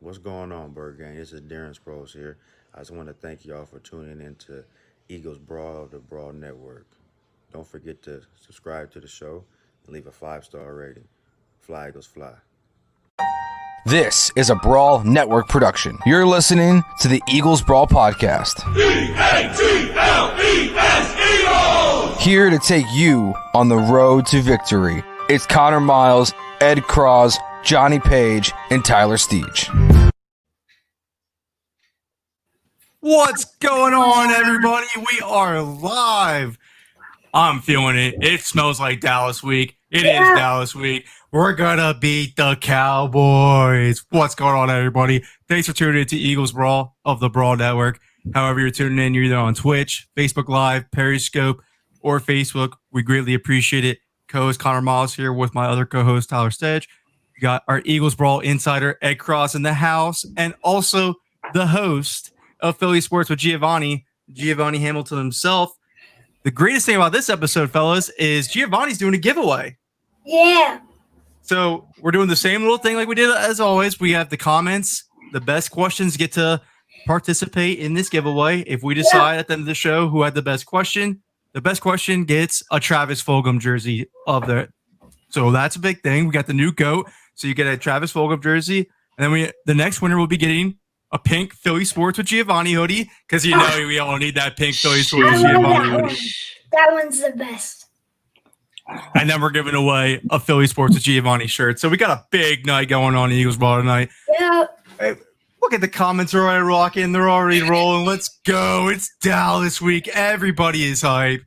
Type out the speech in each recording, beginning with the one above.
What's going on, Bird Gang? This is Darren Sproles here. I just want to thank y'all for tuning in to Eagles Brawl of the Brawl Network. Don't forget to subscribe to the show and leave a 5-star rating. Fly Eagles Fly. This is a Brawl Network production. You're listening to the Eagles Brawl Podcast. E-A-G-L-E-S Eagles! Here to take you on the road to victory. It's Conor, Myles, Ed Kracz, Johnny Page, and Tyler Steege. What's going on, everybody? We are live. I'm feeling it. It smells like Dallas week. It is Dallas week. We're going to beat the Cowboys. What's going on, everybody? Thanks for tuning in to Eagles Brawl of the Brawl Network. However you're tuning in, you're either on Twitch, Facebook Live, Periscope, or Facebook. We greatly appreciate it. Co-host Conor Myles here with my other co-host Tyler Steege. We got our Eagles Brawl insider Ed Kracz in the house, and also the host of Philly Sports with Giovanni Hamilton himself. The greatest thing about this episode, fellas, is Giovanni's doing a giveaway. Yeah. So we're doing the same little thing like we did as always. We have the comments. The best questions get to participate in this giveaway. If we decide at the end of the show who had the best question gets a Travis Fulgham jersey of the. So that's a big thing. We got the new GOAT. So you get a Travis Fulgham jersey. And then the next winner will be getting a pink Philly Sports with Giovanni hoodie, because you know we all need that pink Philly Sports with Giovanni hoodie. That one's the best. And then we're giving away a Philly Sports with Giovanni shirt. So we got a big night going on in Eagles Ball tonight. Yeah. Hey, look at the comments are already rocking. They're already rolling. Let's go. It's Dallas week. Everybody is hype.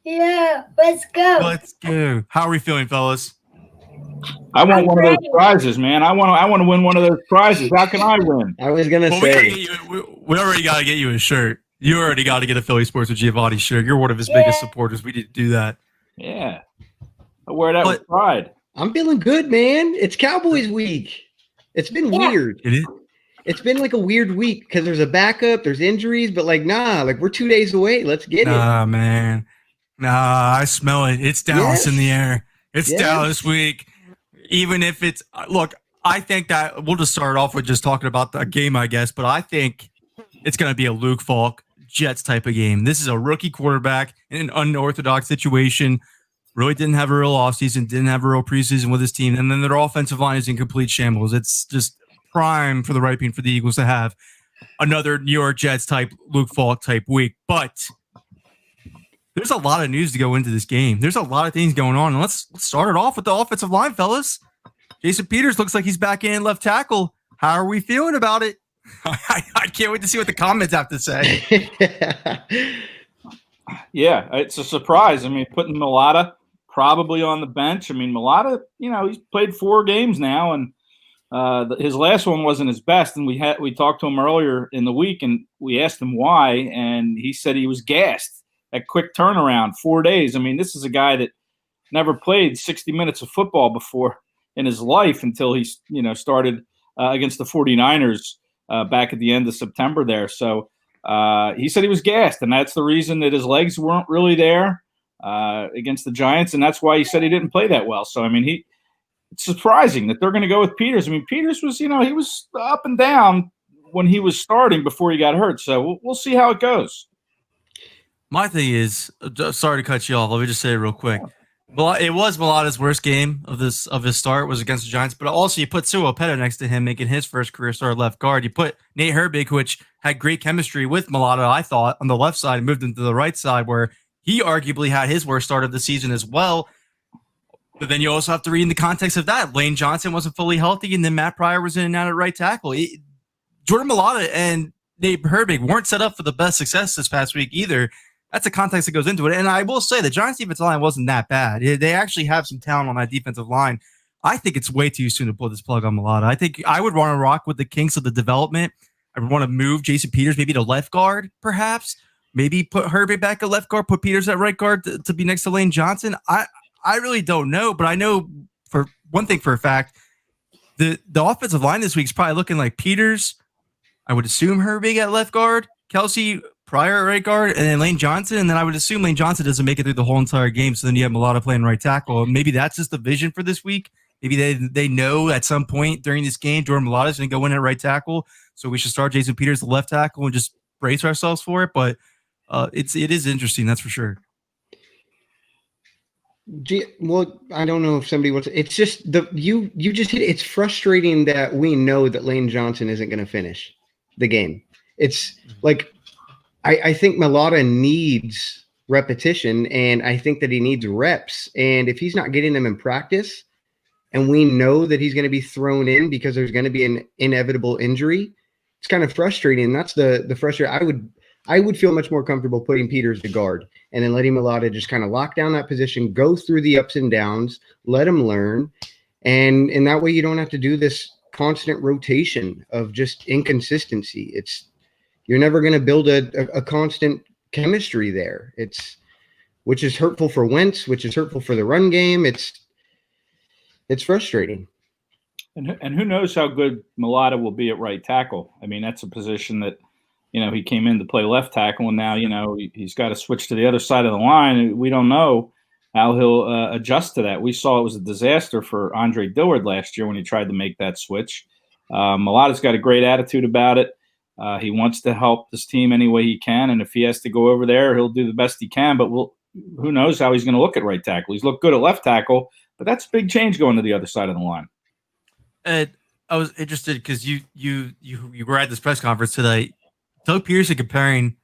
Yeah. Let's go. Let's go. How are we feeling, fellas? I want one of those prizes, man. I want to win one of those prizes. How can I win? I was gonna say we already got to get you a shirt. You already got to get a Philly Sports with Giovanni shirt. You're one of his biggest supporters. We need to do that. Yeah, I wear that with pride. I'm feeling good, man. It's Cowboys week. It's been weird. It is. It's been like a weird week because there's a backup, there's injuries, but we're 2 days away. Let's get it. Nah, man. Nah, I smell it. It's Dallas in the air. It's Dallas week. Even if it's look, I think that we'll just start off with just talking about the game, I guess. But I think it's going to be a Luke Falk Jets type of game. This is a rookie quarterback in an unorthodox situation. Really didn't have a real offseason, didn't have a real preseason with his team. And then their offensive line is in complete shambles. It's just prime for the right for the Eagles to have another New York Jets type Luke Falk type week. But there's a lot of news to go into this game. There's a lot of things going on. And let's start it off with the offensive line, fellas. Jason Peters looks like he's back in left tackle. How are we feeling about it? I can't wait to see what the comments have to say. Yeah, it's a surprise. I mean, putting Mulata probably on the bench. I mean, Mulata, he's played 4 games now, and his last one wasn't his best. And we talked to him earlier in the week, and we asked him why, and he said he was gassed. That quick turnaround, 4 days. I mean, this is a guy that never played 60 minutes of football before in his life until he, started against the 49ers back at the end of September there. So he said he was gassed, and that's the reason that his legs weren't really there against the Giants, and that's why he said he didn't play that well. So, I mean, it's surprising that they're going to go with Peters. I mean, Peters was, he was up and down when he was starting before he got hurt. So we'll see how it goes. My thing is, sorry to cut you off. Let me just say it real quick. Well, it was Mulata's worst game of his start was against the Giants, but also you put Sua Opeta next to him, making his first career start left guard. You put Nate Herbig, which had great chemistry with Mulata, I thought, on the left side, and moved him to the right side, where he arguably had his worst start of the season as well. But then you also have to read in the context of that. Lane Johnson wasn't fully healthy, and then Matt Pryor was in and out at right tackle. Jordan Mulata and Nate Herbig weren't set up for the best success this past week either. That's the context that goes into it. And I will say the Giants defensive line wasn't that bad. They actually have some talent on that defensive line. I think it's way too soon to pull this plug on Mulata. I think I would want to rock with the kinks of the development. I would want to move Jason Peters maybe to left guard, perhaps. Maybe put Herbig back at left guard, put Peters at right guard to be next to Lane Johnson. I really don't know, but I know for one thing for a fact, the offensive line this week is probably looking like Peters. I would assume Herbig at left guard, Kelsey Pryor at right guard, and then Lane Johnson. And then I would assume Lane Johnson doesn't make it through the whole entire game. So then you have Mulata playing right tackle. Maybe that's just the vision for this week, Maybe they know at some point during this game, Jordan Mailata's going to go in at right tackle, so we should start Jason Peters at left tackle and just brace ourselves for it. But it is interesting, that's for sure. Well, I don't know if somebody wants. It's just you just hit it. It's frustrating that we know that Lane Johnson isn't going to finish the game. It's like I think Mailata needs repetition, and I think that he needs reps. And if he's not getting them in practice, and we know that he's going to be thrown in because there's going to be an inevitable injury, it's kind of frustrating. And that's the frustrating. I would feel much more comfortable putting Peters to guard and then letting Mailata just kind of lock down that position, go through the ups and downs, let him learn. And in that way, you don't have to do this constant rotation of just inconsistency. You're never going to build a constant chemistry there. Which is hurtful for Wentz, which is hurtful for the run game. It's frustrating. And who knows how good Mailata will be at right tackle. I mean, that's a position that, he came in to play left tackle, and now, he's got to switch to the other side of the line. We don't know how he'll adjust to that. We saw it was a disaster for Andre Dillard last year when he tried to make that switch. Mailata's got a great attitude about it. He wants to help this team any way he can, and if he has to go over there, he'll do the best he can. But who knows how he's going to look at right tackle. He's looked good at left tackle, but that's a big change going to the other side of the line. Ed, I was interested because you were at this press conference today. Doug Pearson comparing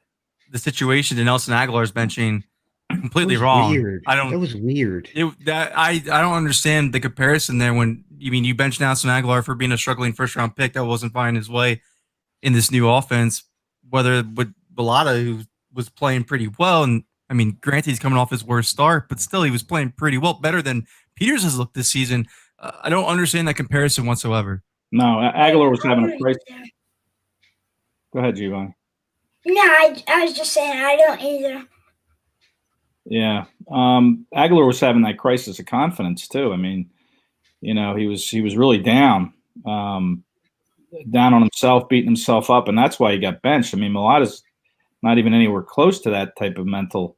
the situation to Nelson Aguilar's benching completely wrong. Weird. That was weird. I don't understand the comparison there. When you bench Nelson Aguilar for being a struggling first round pick that wasn't finding his way in this new offense, whether with Mailata, who was playing pretty well, and granted he's coming off his worst start, but still he was playing pretty well, better than Peters has looked this season. I don't understand that comparison whatsoever. No, Aguilar was having a crisis. Go ahead, Giovanni. No, I was just saying I don't either. Yeah, Aguilar was having that crisis of confidence too. He was really down on himself, beating himself up, and that's why he got benched. Mailata's not even anywhere close to that type of mental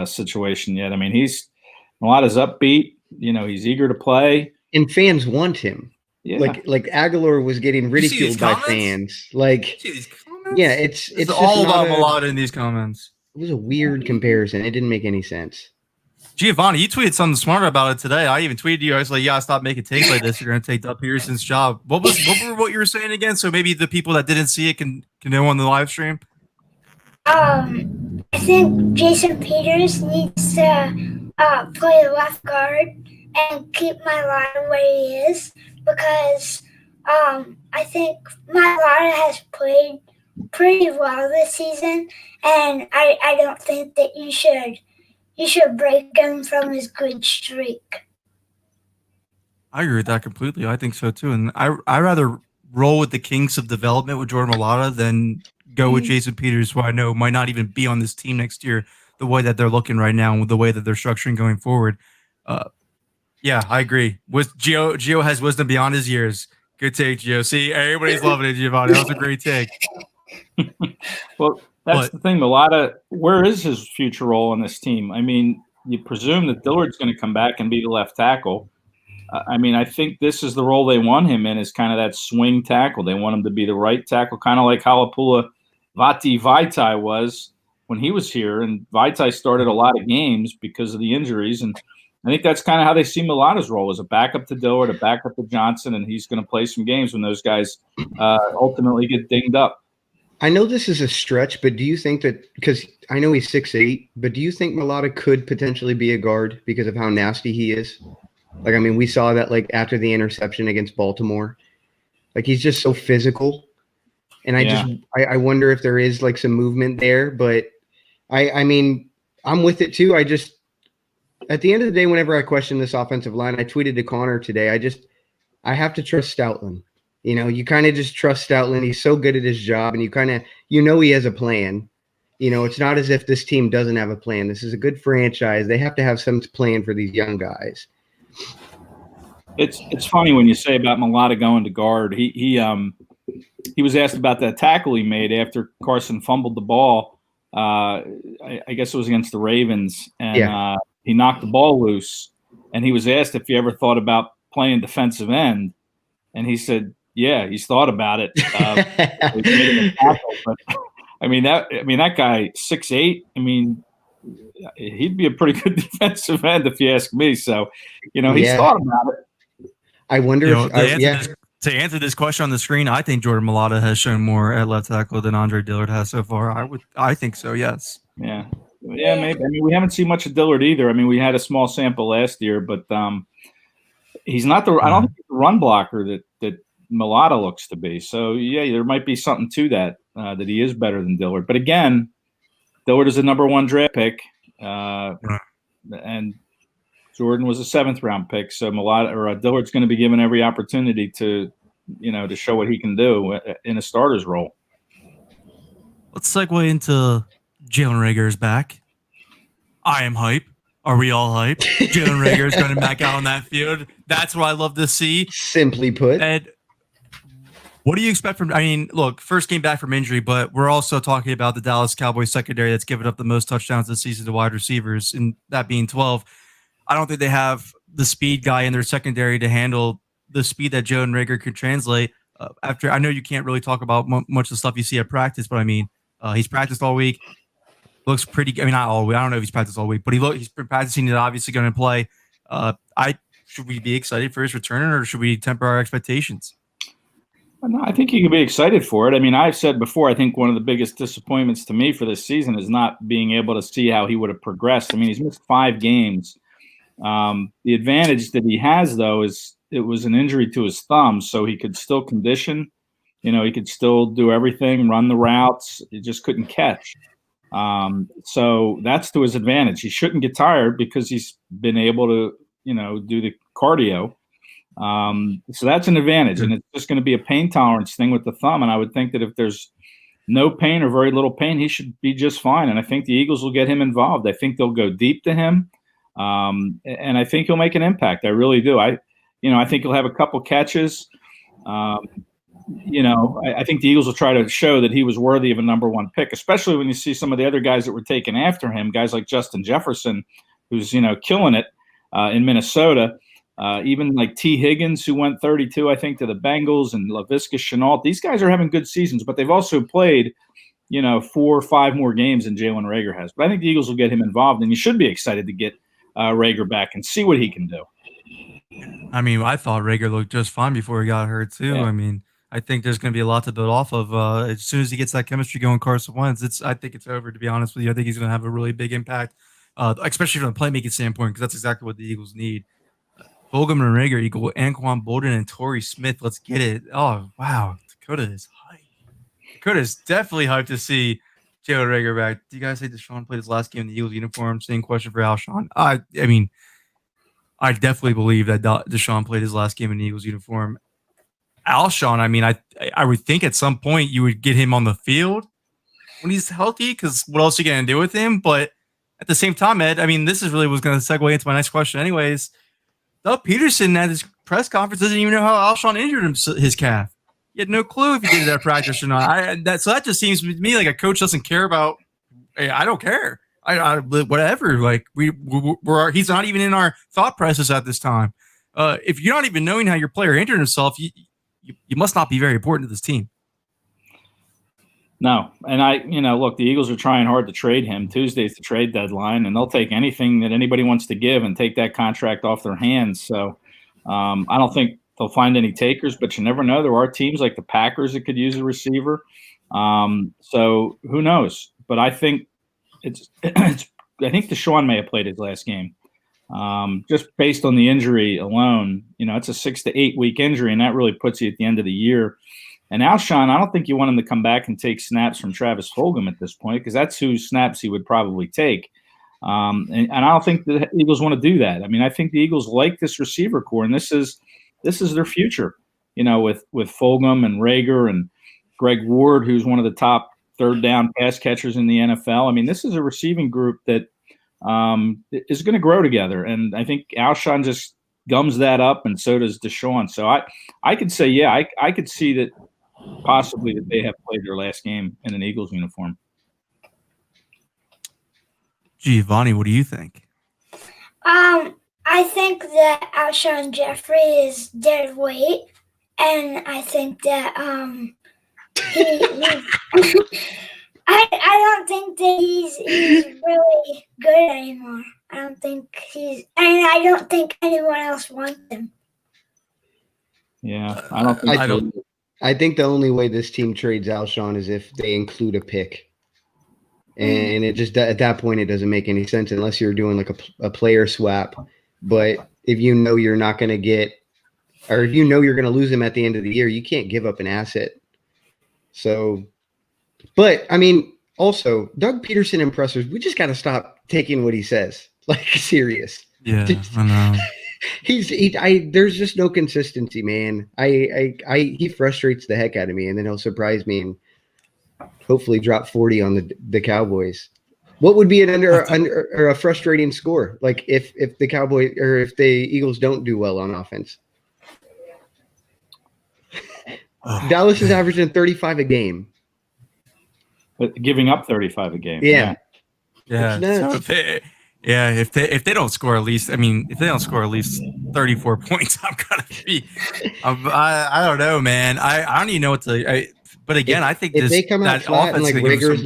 situation yet. Mailata's upbeat. He's eager to play, and fans want him. Yeah. Like Aguilar was getting ridiculed by fans. Yeah, it's all about Mailata in these comments. It was a weird comparison. It didn't make any sense. Giovanni, you tweeted something smart about it today. I even tweeted you. I was like, "Yeah, stop making takes like this. You're going to take Doug Peterson's job." What you were saying again? So maybe the people that didn't see it can know on the live stream. I think Jason Peters needs to play left guard and keep Mailata where he is, because I think Mailata has played pretty well this season, and I don't think that you should break him from his good streak. I agree with that completely. I think so too, and I rather roll with the kinks of development with Jordan Mailata than go with Jason Peters, who I know might not even be on this team next year, the way that they're looking right now and with the way that they're structuring going forward. Yeah, I agree. With Gio has wisdom beyond his years. Good take, Gio. See, everybody's loving it, Giovanni. That was a great take. Well, that's the thing. Mailata, where is his future role on this team? You presume that Dillard's going to come back and be the left tackle. I think this is the role they want him in, is kind of that swing tackle. They want him to be the right tackle, kind of like Halapula Vaitai was when he was here. And Vaitai started a lot of games because of the injuries. And I think that's kind of how they see Mailata's role, as a backup to Dillard, a backup to Johnson, and he's going to play some games when those guys ultimately get dinged up. I know this is a stretch, but do you think that, because I know he's 6'8", but do you think Mailata could potentially be a guard because of how nasty he is? We saw that after the interception against Baltimore. He's just so physical. And I wonder if there is some movement there, but I'm with it too. At the end of the day, whenever I question this offensive line, I tweeted to Conor today, I have to trust Stoutland. You kind of just trust Stoutland. He's so good at his job, and he has a plan. It's not as if this team doesn't have a plan. This is a good franchise. They have to have some plan for these young guys. It's funny when you say about Mailata going to guard. He was asked about that tackle he made after Carson fumbled the ball. I guess it was against the Ravens, and he knocked the ball loose. And he was asked if he ever thought about playing defensive end, and he said, "Yeah, he's thought about it." He's made him a tackle, but I mean that guy 6'8". I mean, he'd be a pretty good defensive end if you ask me. So, he's thought about it. I wonder to answer this question on the screen, I think Jordan Mailata has shown more at left tackle than Andre Dillard has so far. I think so. Yes. Yeah, maybe. I mean, we haven't seen much of Dillard either. I mean, we had a small sample last year, but he's not I don't think he's the run blocker that Mailata looks to be. So yeah, there might be something to that that he is better than Dillard. But again, Dillard is a number 1 draft pick, and Jordan was a 7th round pick. So Dillard's going to be given every opportunity to show what he can do in a starter's role. Let's segue into Jalen Reagor's back. I am hype. Are we all hype? Jalen Reagor is going to back out on that field. That's what I love to see. Simply put. Ed, what do you expect from? I mean, look, first game back from injury, but we're also talking about the Dallas Cowboys secondary that's given up the most touchdowns this season to wide receivers, and that being 12. I don't think they have the speed guy in their secondary to handle the speed that Jalen Reagor could translate. After I know you can't really talk about much of the stuff you see at practice, but I mean, he's practiced all week. Looks pretty. I mean, not all week. I don't know if he's practiced all week, but he's been practicing. He's obviously going to play. Should we be excited for his return, or should we temper our expectations? No, I think you can be excited for it. I mean, I've said before, I think one of the biggest disappointments to me for this season is not being able to see how he would have progressed. I mean, he's missed 5 games. The advantage that he has, though, is it was an injury to his thumb, so he could still condition. He could still do everything, run the routes. He just couldn't catch. So that's to his advantage. He shouldn't get tired because he's been able to, do the cardio. So that's an advantage, and it's just going to be a pain tolerance thing with the thumb. And I would think that if there's no pain or very little pain, he should be just fine. And I think the Eagles will get him involved. I think they'll go deep to him. And I think he'll make an impact. I really do. I think he'll have a couple catches. I think the Eagles will try to show that he was worthy of a number 1 pick, especially when you see some of the other guys that were taken after him, guys like Justin Jefferson, who's, killing it in Minnesota. Even like T. Higgins, who went 32, I think, to the Bengals, and Laviska Shenault. These guys are having good seasons, but they've also played, 4 or 5 more games than Jalen Reagor has. But I think the Eagles will get him involved, and you should be excited to get Reagor back and see what he can do. I mean, I thought Reagor looked just fine before he got hurt, too. Yeah. I mean, I think there's going to be a lot to build off of. As soon as he gets that chemistry going, Carson Wentz, I think it's over, to be honest with you. I think he's going to have a really big impact, especially from a playmaking standpoint, because that's exactly what the Eagles need. Fulgham and Reagor equal Anquan Bolden and Torrey Smith. Let's get it. Oh, wow. Dakota is hyped. Dakota is definitely hyped to see Jalen Reagor back. Do you guys say Deshaun played his last game in the Eagles uniform? Same question for Alshon. I mean, I definitely believe that Deshaun played his last game in the Eagles uniform. Alshon, I mean, I would think at some point you would get him on the field when he's healthy, because what else are you going to do with him? But at the same time, Ed, I mean, this is really what's going to segue into my next question anyways. Doug Peterson at his press conference doesn't even know how Alshon injured his calf. He had no clue if he did it at practice or not. So that just seems to me like a coach doesn't care about. Hey, I don't care. I whatever. Like he's not even in our thought process at this time. If you're not even knowing how your player injured himself, you must not be very important to this team. No, and look, the Eagles are trying hard to trade him. Tuesday's the trade deadline, and they'll take anything that anybody wants to give and take that contract off their hands. So I don't think they'll find any takers, but you never know. There are teams like the Packers that could use a receiver. So who knows? But I think I think Deshaun may have played his last game. Just based on the injury alone, it's a 6 to 8 week injury, and that really puts you at the end of the year. And Alshon, I don't think you want him to come back and take snaps from Travis Fulgham at this point, because that's whose snaps he would probably take. And I don't think the Eagles want to do that. I mean, I think the Eagles like this receiver core, and this is their future. With Fulgham and Reagor and Greg Ward, who's one of the top 3rd down pass catchers in the NFL. I mean, this is a receiving group that is going to grow together, and I think Alshon just gums that up, and so does Deshaun. So I could say, yeah, I could see that. Possibly that they have played their last game in an Eagles uniform. Giovanni, what do you think? I think that Alshon Jeffrey is dead weight, and I think that I don't think that he's really good anymore. I don't think I don't think anyone else wants him. Yeah, I don't think I think the only way this team trades Alshon is if they include a pick. And it just, at that point, it doesn't make any sense unless you're doing like a player swap. But if you know you're not going to get, or if you know you're going to lose him at the end of the year, you can't give up an asset. So, but I mean, also, Doug Peterson impressors, we just got to stop taking what he says like serious. Yeah, I know. There's just no consistency, man. He frustrates the heck out of me, and then he'll surprise me and hopefully drop 40 on the Cowboys. What would be an under or a frustrating score? Like if the Cowboys or if the Eagles don't do well on offense. Dallas is averaging 35 a game. But giving up 35 a game. Yeah. So if they don't score at least, I mean, if they don't score at least 34 points, I'm gonna be. I don't know, man. I don't even know what to. But again, I think if they come out flat and like Rager's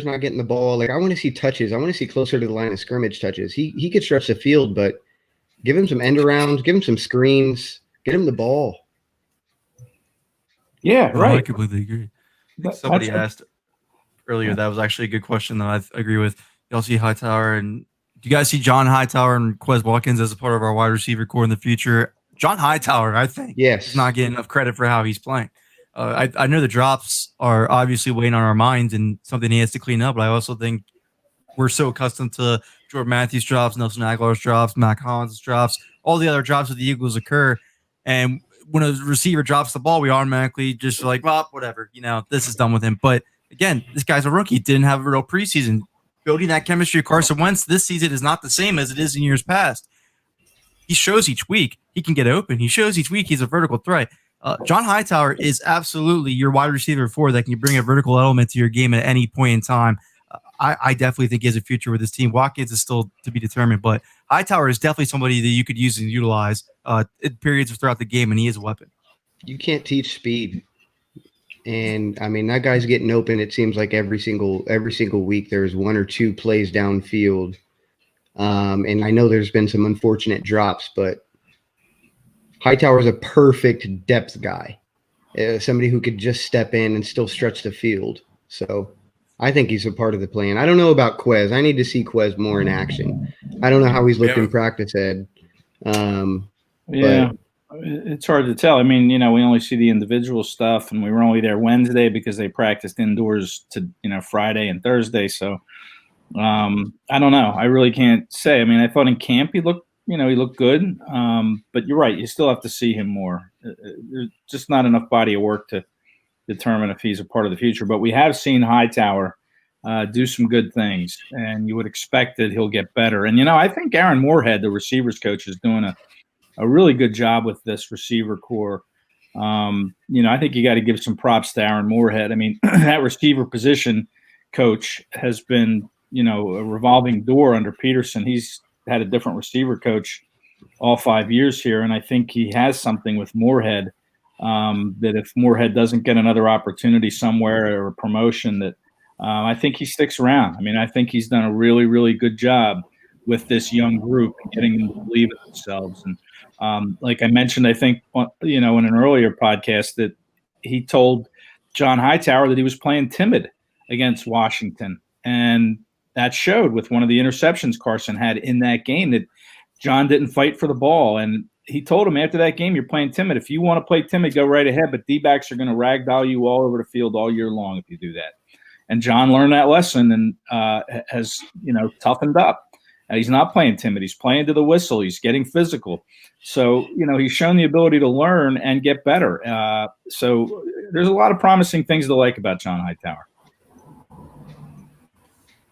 not getting the ball, like I want to see touches. I want to see closer to the line of scrimmage touches. He could stretch the field, but give him some end arounds, give him some screens, get him the ball. Yeah, right. I completely agree. Somebody asked earlier that was actually a good question that I agree with. Y'all see Hightower, and do you guys see John Hightower and Quez Watkins as a part of our wide receiver core in the future? John Hightower, I think, is not getting enough credit for how he's playing. I know the drops are obviously weighing on our minds and something he has to clean up, but I also think we're so accustomed to Jordan Matthews drops, Nelson Aguilar's drops, Mac Hollins' drops, all the other drops of the Eagles occur. And when a receiver drops the ball, we automatically just like, well, whatever, this is done with him. But again, this guy's a rookie, didn't have a real preseason. Building that chemistry of Carson Wentz this season is not the same as it is in years past. He shows each week he can get open. He shows each week he's a vertical threat. John Hightower is absolutely your wide receiver 4 that can bring a vertical element to your game at any point in time. I definitely think he has a future with his team. Watkins is still to be determined, but Hightower is definitely somebody that you could use and utilize in periods throughout the game, and he is a weapon. You can't teach speed. And I mean, that guy's getting open. It seems like every single week there's 1 or 2 plays downfield. And I know there's been some unfortunate drops, but Hightower is a perfect depth guy, somebody who could just step in and still stretch the field. So I think he's a part of the plan. I don't know about Quez. I need to see Quez more in action. I don't know how he's looked in practice, Ed. Yeah, it's hard to tell. I mean, we only see the individual stuff, and we were only there Wednesday because they practiced indoors to, Friday and Thursday. So I don't know. I really can't say. I mean, I thought in camp he looked good. But you're right. You still have to see him more. There's just not enough body of work to determine if he's a part of the future. But we have seen Hightower do some good things, and you would expect that he'll get better. And, I think Aaron Moorhead, the receivers coach, is doing a really good job with this receiver core. I think you got to give some props to Aaron Moorhead. I mean, that receiver position coach has been, a revolving door under Peterson. He's had a different receiver coach all 5 years here, and I think he has something with Moorhead that if Moorhead doesn't get another opportunity somewhere or a promotion, that I think he sticks around. I mean, I think he's done a really, really good job with this young group and getting them to believe in themselves. And like I mentioned, I think, in an earlier podcast that he told John Hightower that he was playing timid against Washington. And that showed with one of the interceptions Carson had in that game, that John didn't fight for the ball. And he told him after that game, you're playing timid. If you want to play timid, go right ahead. But D-backs are going to ragdoll you all over the field all year long if you do that. And John learned that lesson and has, toughened up. He's not playing timid. He's playing to the whistle. He's getting physical. So, he's shown the ability to learn and get better. So there's a lot of promising things to like about John Hightower.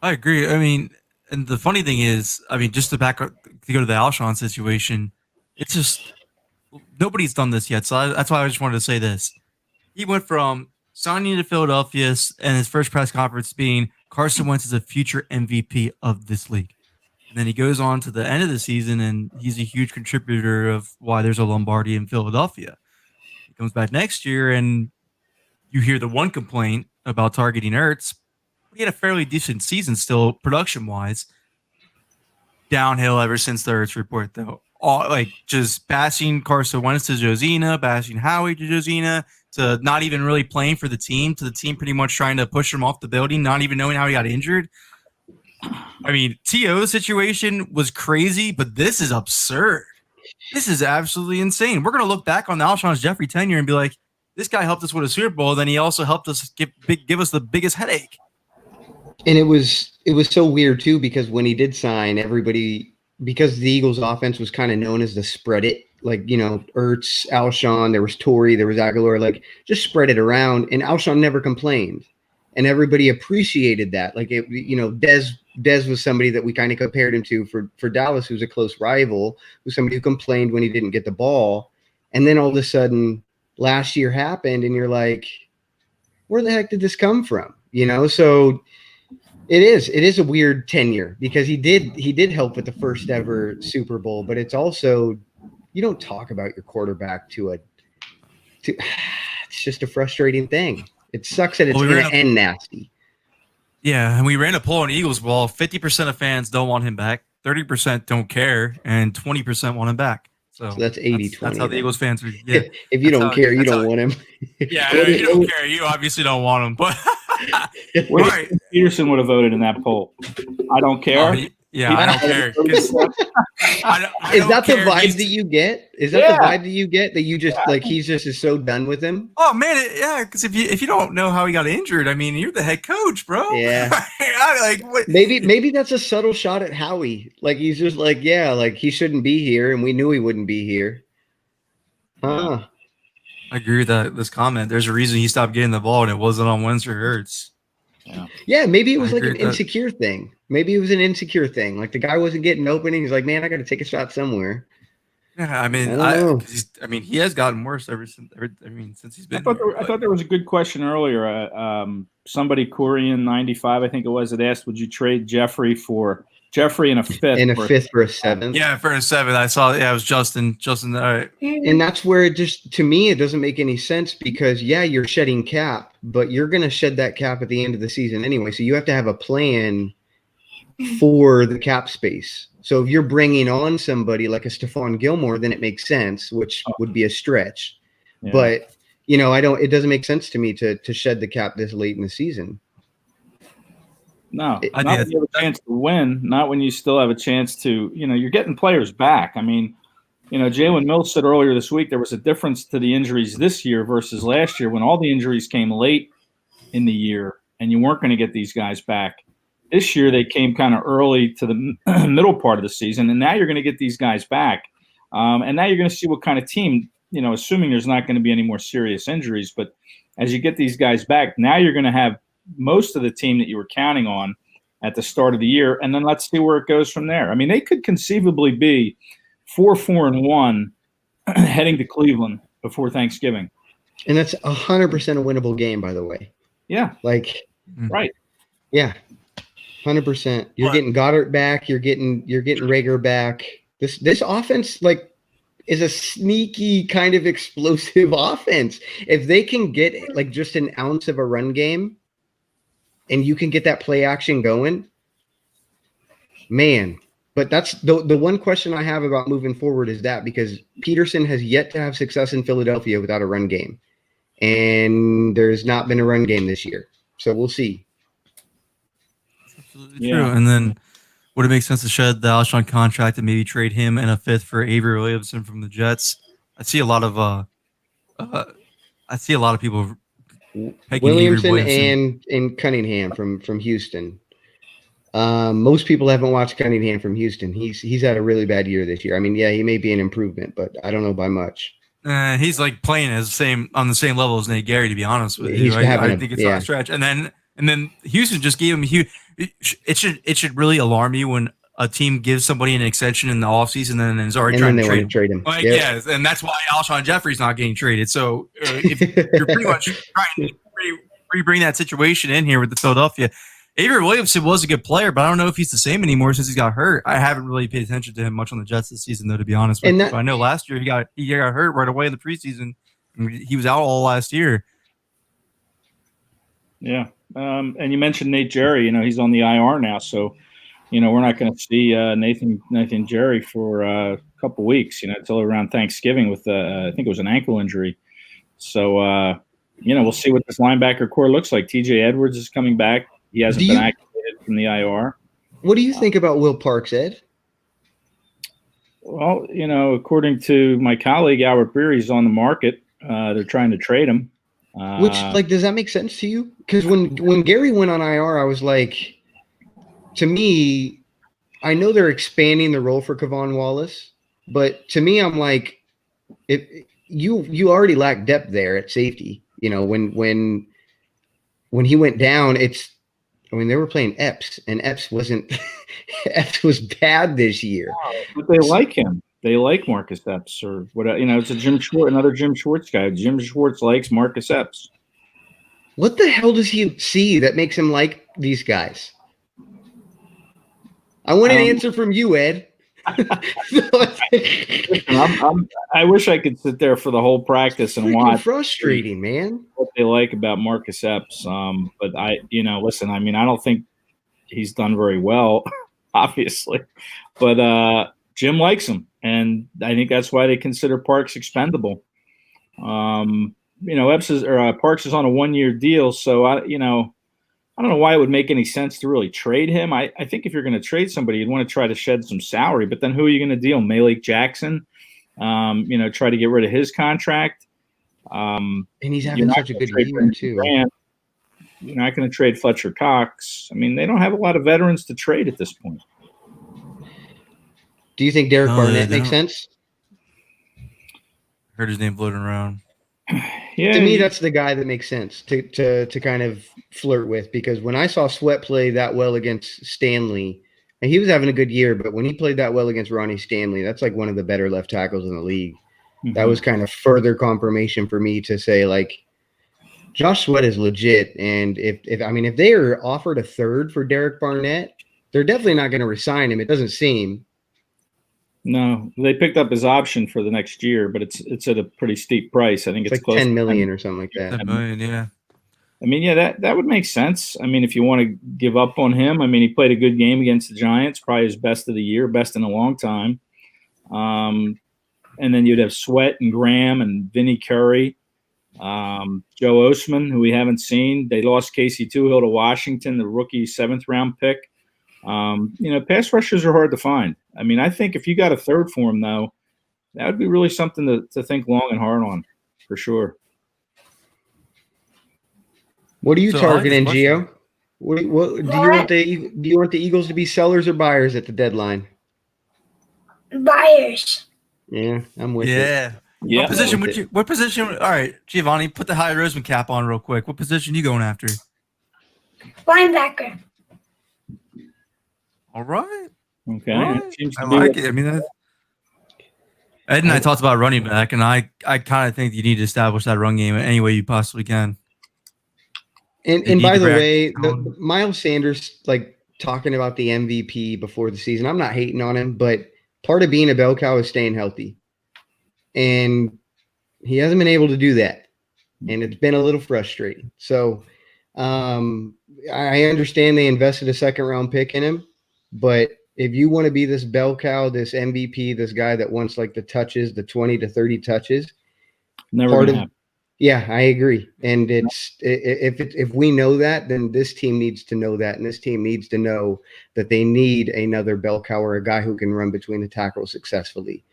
I agree. I mean, and the funny thing is, just to go to the Alshon situation, it's just nobody's done this yet. So that's why I just wanted to say this. He went from signing to Philadelphia and his first press conference being Carson Wentz is a future MVP of this league. And then he goes on to the end of the season, and he's a huge contributor of why there's a Lombardi in Philadelphia. He comes back next year, and you hear the one complaint about targeting Ertz. He had a fairly decent season still, production-wise. Downhill ever since the Ertz report, though. Just passing Carson Wentz to Josina, passing Howie to Josina, to not even really playing for the team, to the team pretty much trying to push him off the building, not even knowing how he got injured. I mean, T.O.'s situation was crazy, but this is absurd. This is absolutely insane. We're going to look back on the Alshon Jeffrey tenure and be like, this guy helped us win a Super Bowl, then he also helped us give us the biggest headache. And it was so weird, too, because when he did sign, everybody, because the Eagles' offense was kind of known as the spread it, like, Ertz, Alshon, there was Torrey, there was Aguilar, like, just spread it around, and Alshon never complained. And everybody appreciated that. Like, Dez was somebody that we kind of compared him to for Dallas, who's a close rival, who's somebody who complained when he didn't get the ball. And then all of a sudden, last year happened, and you're like, where the heck did this come from? So it is a weird tenure, because he did help with the first ever Super Bowl, but it's also, you don't talk about your quarterback it's just a frustrating thing. It sucks that it's going to end nasty. Yeah, and we ran a poll on Eagles Ball. 50% of fans don't want him back, 30% don't care, and 20% want him back. So that's 80-20. That's how the Eagles fans are. Yeah. If you don't care, you don't want him. Yeah, if you don't care, you obviously don't want him. But right. Peterson would have voted in that poll. I don't care. I don't care. Is that the vibe that you get? Is that the vibe that you get, that you just like he's just is so done with him? Oh man, because if you don't know how he got injured, I mean, you're the head coach, bro. Yeah. What? Maybe that's a subtle shot at Howie. Like he's just like, like he shouldn't be here, and we knew he wouldn't be here. Huh. I agree with this comment. There's a reason he stopped getting the ball, and it wasn't on Wentz or Hurts. Yeah, maybe it was like an insecure thing. Maybe it was an insecure thing. Like the guy wasn't getting open. He's like, man, I got to take a shot somewhere. Yeah, I mean, he has gotten worse ever since. Since he's been. I thought there was a good question earlier. Somebody, Korean 95, I think it was, that asked, would you trade Jeffrey in a fifth? In a fifth for a seventh. Yeah, for a seventh. I saw. Yeah, it was Justin. And that's where it just, to me, it doesn't make any sense, because you're shedding cap, but you're going to shed that cap at the end of the season anyway. So you have to have a plan for the cap space. So if you're bringing on somebody like a Stephon Gilmore, then it makes sense, which would be a stretch. Yeah. But it doesn't make sense to me to shed the cap this late in the season. No, not when you have a chance to win, not when you still have a chance to, you're getting players back. I mean, Jalen Mills said earlier this week there was a difference to the injuries this year versus last year, when all the injuries came late in the year and you weren't going to get these guys back. This year they came kind of early to the middle part of the season, and now you're going to get these guys back. And now you're going to see what kind of team, assuming there's not going to be any more serious injuries. But as you get these guys back, now you're going to have most of the team that you were counting on at the start of the year, and then let's see where it goes from there. I mean, they could conceivably be 4-4-1 heading to Cleveland before Thanksgiving. And that's 100% a winnable game, by the way. Yeah. Right. Yeah. 100%. You're getting Goddard back. You're getting Rager back. This offense is a sneaky kind of explosive offense. If they can get just an ounce of a run game, and you can get that play action going, man. But that's the one question I have about moving forward, is that because Peterson has yet to have success in Philadelphia without a run game, and there's not been a run game this year. So we'll see. Absolutely true. And then would it make sense to shed the Alshon contract and maybe trade him in a fifth for Avery Williamson from the Jets? I see a lot of people Williamson and Cunningham from Houston. Most people haven't watched Cunningham from Houston. He's had a really bad year this year. I mean, he may be an improvement, but I don't know by much. He's playing on the same level as Nate Gary, to be honest with you. I think it's not a stretch. And then Houston just gave him it should really alarm you when a team gives somebody an extension in the offseason and then is already trying to trade him. Yes, and that's why Alshon Jeffrey's not getting traded. So if you're pretty much trying to bring that situation in here with the Philadelphia, Avery Williamson was a good player, but I don't know if he's the same anymore since he's got hurt. I haven't really paid attention to him much on the Jets this season, though, to be honest with you. But I know last year he got hurt right away in the preseason. He was out all last year. Yeah. And you mentioned Nate Jerry. He's on the IR now, so we're not going to see Nathan Jerry for a couple weeks. Until around Thanksgiving with I think it was an ankle injury. So we'll see what this linebacker core looks like. T.J. Edwards is coming back. He hasn't been activated from the IR. What do you think about Will Parks, Ed? Well, according to my colleague Albert Breer, he's on the market. They're trying to trade him. Which, does that make sense to you? Because when Gary went on IR, I was like, to me, I know they're expanding the role for Kevon Wallace, but to me, I'm like, you already lack depth there at safety. When he went down, they were playing Epps, and Epps wasn't Epps was bad this year. But they like him. They like Marcus Epps, or what? It's another Jim Schwartz guy. Jim Schwartz likes Marcus Epps. What the hell does he see that makes him like these guys? I want an answer from you, Ed. I wish I could sit there for the whole practice and watch. Frustrating, man. What they like about Marcus Epps, but listen. I don't think he's done very well, obviously, but Jim likes him, and I think that's why they consider Parks expendable. Parks is on a 1-year deal, so I don't know why it would make any sense to really trade him. I think if you're going to trade somebody, you'd want to try to shed some salary, but then who are you going to deal? Malik Jackson, try to get rid of his contract. And he's having such a good year too. Grant. You're not going to trade Fletcher Cox. They don't have a lot of veterans to trade at this point. Do you think Derek Barnett makes sense? Heard his name floating around. Yeah, to me, that's the guy that makes sense to kind of flirt with, because when I saw Sweat play that well against Stanley, and he was having a good year, but when he played that well against Ronnie Stanley, that's like one of the better left tackles in the league. Mm-hmm. That was kind of further confirmation for me to say, like, Josh Sweat is legit. And if they are offered a third for Derek Barnett, they're definitely not going to resign him. It doesn't seem. No, they picked up his option for the next year, but it's at a pretty steep price. I think it's like close $10 million or something like that. $10 million, yeah. That would make sense. If you want to give up on him, he played a good game against the Giants, probably his best of the year, best in a long time. And then you'd have Sweat and Graham and Vinny Curry, Joe Osman, who we haven't seen. They lost Casey Toohill to Washington, the rookie 7th-round pick. Pass rushers are hard to find. I think if you got a third for him, though, that would be really something to think long and hard on, for sure. What are you targeting, Gio? What do you want the Eagles to be sellers or buyers at the deadline? Buyers. Yeah, I'm with it. Yeah. What position? All right, Giovanni, put the High Roseman cap on real quick. What position you going after? Linebacker. All right. Okay. All right. I like it. Ed and I talked about running back, and I kind of think you need to establish that run game any way you possibly can. And by the way, the Miles Sanders, talking about the MVP before the season, I'm not hating on him, but part of being a bell cow is staying healthy. And he hasn't been able to do that. And it's been a little frustrating. So I understand they invested a 2nd-round pick in him, but if you want to be this bell cow, this MVP, this guy that wants the touches, the 20 to 30 touches, yeah, I agree. And if we know that, then this team needs to know that, and this team needs to know that they need another bell cow or a guy who can run between the tackles successfully.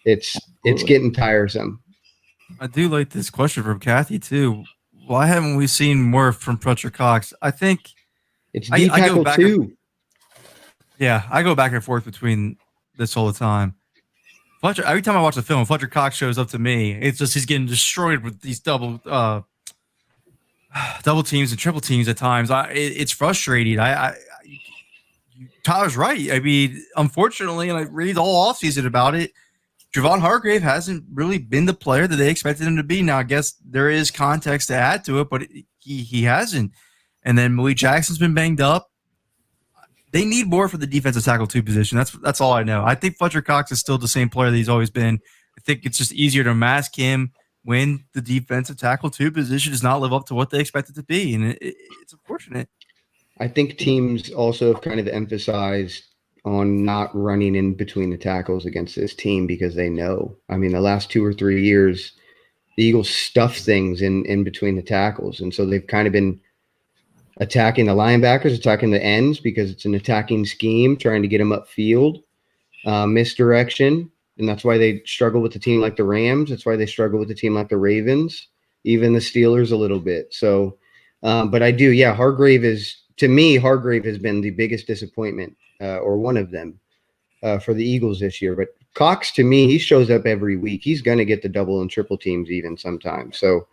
It's getting tiresome. I do like this question from Kathy too. Why haven't we seen more from Fletcher Cox? I think it's D tackle too. Yeah, I go back and forth between this all the time. Fletcher, every time I watch the film, Fletcher Cox shows up to me. It's just he's getting destroyed with these double teams and triple teams at times. It's frustrating. Tyler's right. Unfortunately, and I read all offseason about it, Javon Hargrave hasn't really been the player that they expected him to be. Now, I guess there is context to add to it, but he hasn't. And then Malik Jackson's been banged up. They need more for the defensive tackle 2 position. That's all I know. I think Fletcher Cox is still the same player that he's always been. I think it's just easier to mask him when the defensive tackle 2 position does not live up to what they expect it to be, and it's unfortunate. I think teams also have kind of emphasized on not running in between the tackles against this team because they know. I mean, the last 2 or 3 years, the Eagles stuff things in between the tackles, and so they've kind of been attacking the linebackers, attacking the ends because it's an attacking scheme, trying to get them upfield, misdirection. And that's why they struggle with a team like the Rams. That's why they struggle with a team like the Ravens, even the Steelers a little bit. So, but I do, yeah, Hargrave has been the biggest disappointment or one of them for the Eagles this year. But Cox, to me, he shows up every week. He's going to get the double and triple teams even sometimes. So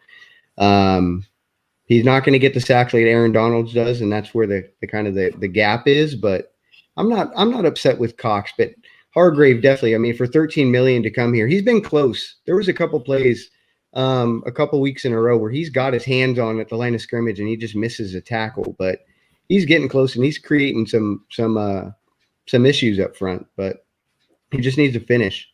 he's not going to get the sacks like Aaron Donald does, and that's where the kind of the gap is. But I'm not upset with Cox, but Hargrave definitely. I mean, for $13 million to come here, he's been close. There was a couple plays, a couple weeks in a row where he's got his hands on at the line of scrimmage and he just misses a tackle. But he's getting close and he's creating some issues up front. But he just needs to finish.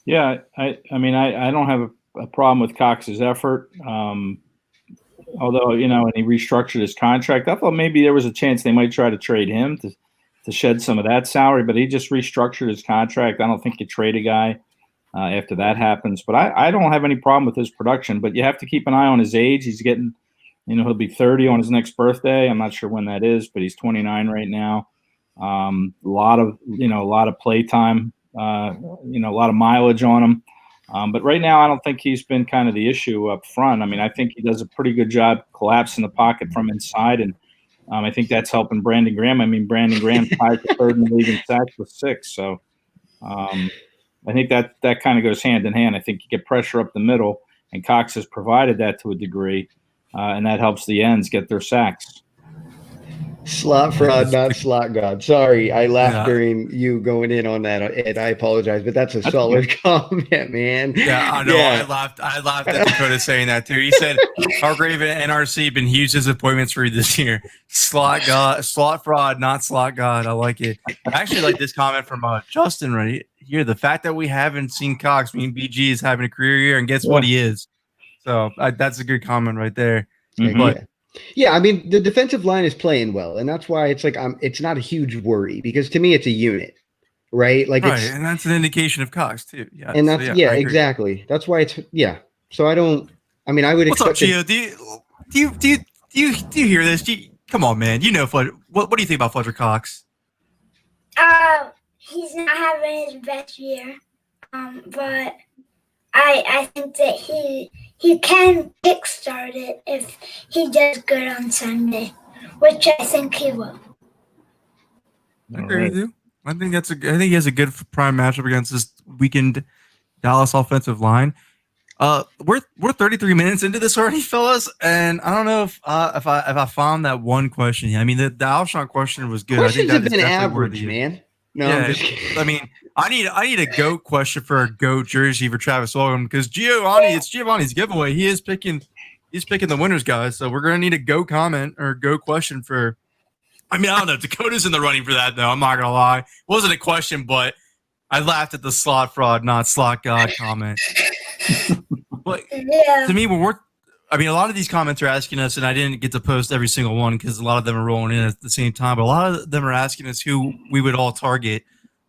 Yeah, I mean, I don't have a problem with Cox's effort. Although, and he restructured his contract. I thought maybe there was a chance they might try to trade him to shed some of that salary, but he just restructured his contract. I don't think you trade a guy after that happens. But I don't have any problem with his production, but you have to keep an eye on his age. He's getting, he'll be 30 on his next birthday. I'm not sure when that is, but he's 29 right now. A lot of play time, a lot of mileage on him. But right now, I don't think he's been kind of the issue up front. I mean, I think he does a pretty good job collapsing the pocket from inside, and I think that's helping Brandon Graham. I mean, Brandon Graham tied for 3rd in the league in sacks with 6. So I think that kind of goes hand in hand. I think you get pressure up the middle, and Cox has provided that to a degree, and that helps the ends get their sacks. Slot fraud, not slot god. Sorry, I laughed during you going in on that, Ed. I apologize, but that's a solid comment, man. Yeah, I know. Yeah. I laughed at Dakota saying that too. He said Hargrave and NRC have been huge disappointments for you this year. Slot fraud, not slot god. I like it. I actually like this comment from Justin right here. The fact that we haven't seen Cox mean BG is having a career year, and guess what he is. So that's a good comment right there. Mm-hmm. But yeah, I mean, the defensive line is playing well, and that's why it's like it's not a huge worry because to me it's a unit, right? Like, right, and that's an indication of Cox too. Yeah, and that's exactly. That's why it's So I don't. I mean, I would. What's up, Gio? Do you hear this? Come on, man. You know, Fletcher. What do you think about Fletcher Cox? He's not having his best year, but I think that he can kickstart it if he does good on Sunday, which I think he will. I agree with you. I think he has a good prime matchup against this weakened Dallas offensive line. We're 33 minutes into this already, fellas, and I don't know if I found that one question. I mean, the Alshon question was good. Questions I think that have been average, man. No, yeah, I'm just kidding. I mean, I need a GOAT question for a GOAT jersey for Travis Fulgham because it's Giovanni's giveaway. He's picking the winners, guys. So we're gonna need a GOAT comment or a GOAT question for. I mean, I don't know. Dakota's in the running for that though. I'm not gonna lie. It wasn't a question, but I laughed at the slot fraud, not slot god comment. But to me, a lot of these comments are asking us, and I didn't get to post every single one because a lot of them are rolling in at the same time. But a lot of them are asking us who we would all target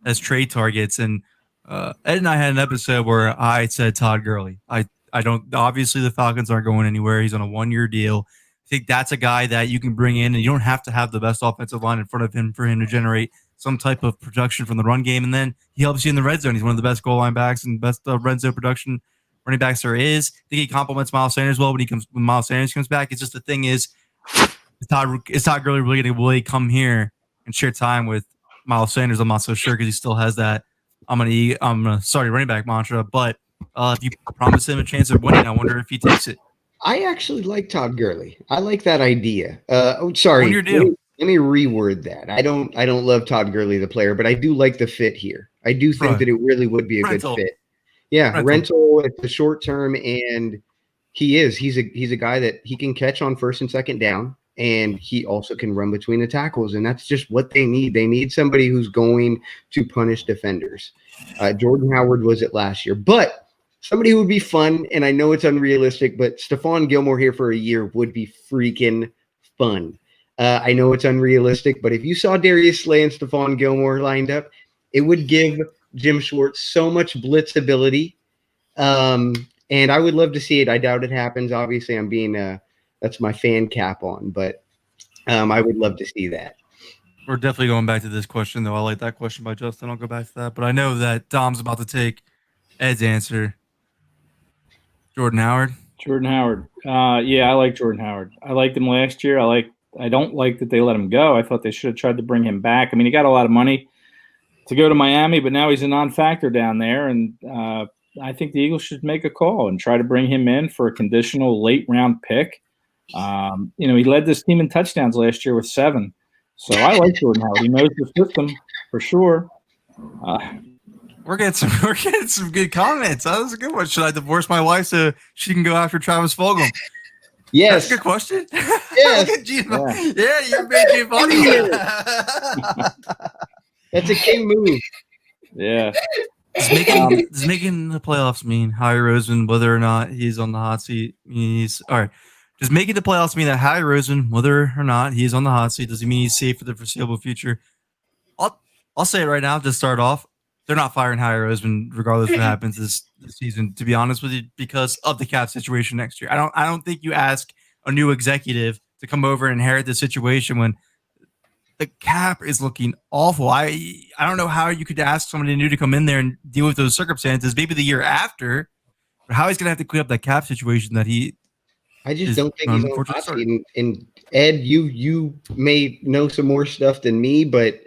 as trade targets. And Ed and I had an episode where I said Todd Gurley. I don't. Obviously, the Falcons aren't going anywhere. He's on a 1-year deal. I think that's a guy that you can bring in, and you don't have to have the best offensive line in front of him for him to generate some type of production from the run game. And then he helps you in the red zone. He's one of the best goal line backs and best red zone production running backs there is. I think he complements Miles Sanders well when Miles Sanders comes back. It's just the thing is Todd Gurley really going to come here and share time with Miles Sanders? I'm not so sure because he still has that I'm gonna start running back mantra. But if you promise him a chance of winning, I wonder if he takes it. I actually like Todd Gurley. I like that idea. Sorry. On your deal. Let me reword that. I don't love Todd Gurley, the player, but I do like the fit here. I do think that it really would be a good fit. Yeah, rental at the short term, and he is. He's a guy that he can catch on first and second down, and he also can run between the tackles, and that's just what they need. They need somebody who's going to punish defenders. Jordan Howard was it last year, but somebody who would be fun, and I know it's unrealistic, but Stephon Gilmore here for a year would be freaking fun. I know it's unrealistic, but if you saw Darius Slay and Stephon Gilmore lined up, it would give Jim Schwartz so much blitz ability. And I would love to see it. I doubt it happens. Obviously, I'm being that's my fan cap on, but I would love to see that. We're definitely going back to this question, though. I like that question by Justin. I'll go back to that. But I know that Dom's about to take Ed's answer. Jordan Howard. Jordan Howard. Yeah, I like Jordan Howard. I liked him last year. I don't like that they let him go. I thought they should have tried to bring him back. I mean, he got a lot of money to go to Miami, but now he's a non-factor down there, and I think the Eagles should make a call and try to bring him in for a conditional late-round pick. He led this team in touchdowns last year with 7. So I like Jordan Howard. He knows the system for sure. We're getting some good comments. That was a good one. Should I divorce my wife so she can go after Travis Fulgham? Yes. That's a good question. Yes. Yeah, you made Giovanni. That's a king move. Yeah. Does making the playoffs mean Howie Roseman, whether or not he's on the hot seat? All right. Does making the playoffs mean that Howie Roseman, whether or not he's on the hot seat, does he mean he's safe for the foreseeable future? I'll say it right now to start off. They're not firing Howie Roseman regardless of what happens this season, to be honest with you, because of the cap situation next year. I don't think you ask a new executive to come over and inherit the situation when the cap is looking awful. I don't know how you could ask somebody new to come in there and deal with those circumstances. Maybe the year after, but how he's going to have to clean up that cap situation that he. I just don't think he's on the hot seat. And Ed, you may know some more stuff than me, but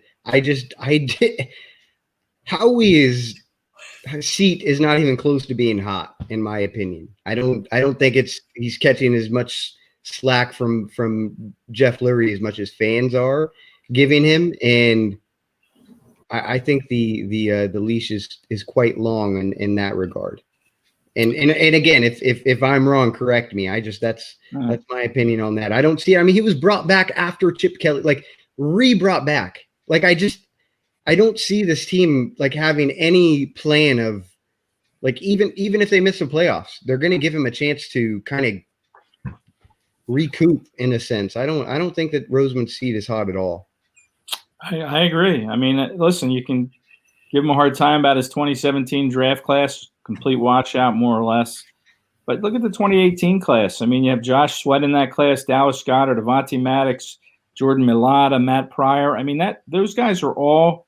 Howie's seat is not even close to being hot, in my opinion. I don't think he's catching as much slack from Jeff Lurie as much as fans are giving him, and I think the leash is quite long in that regard. And again, if I'm wrong, correct me. That's my opinion on that. I don't see. I mean, he was brought back after Chip Kelly, like re-brought back. Like I don't see this team like having any plan of like even if they miss the playoffs, they're going to give him a chance to kind of recoup in a sense. I don't think that Roseman's seat is hot at all. I agree. I mean, listen, you can give him a hard time about his 2017 draft class, complete washout more or less. But look at the 2018 class. I mean, you have Josh Sweat in that class, Dallas Goedert, Avonte Maddox, Jordan Mailata, Matt Pryor. I mean, those guys are all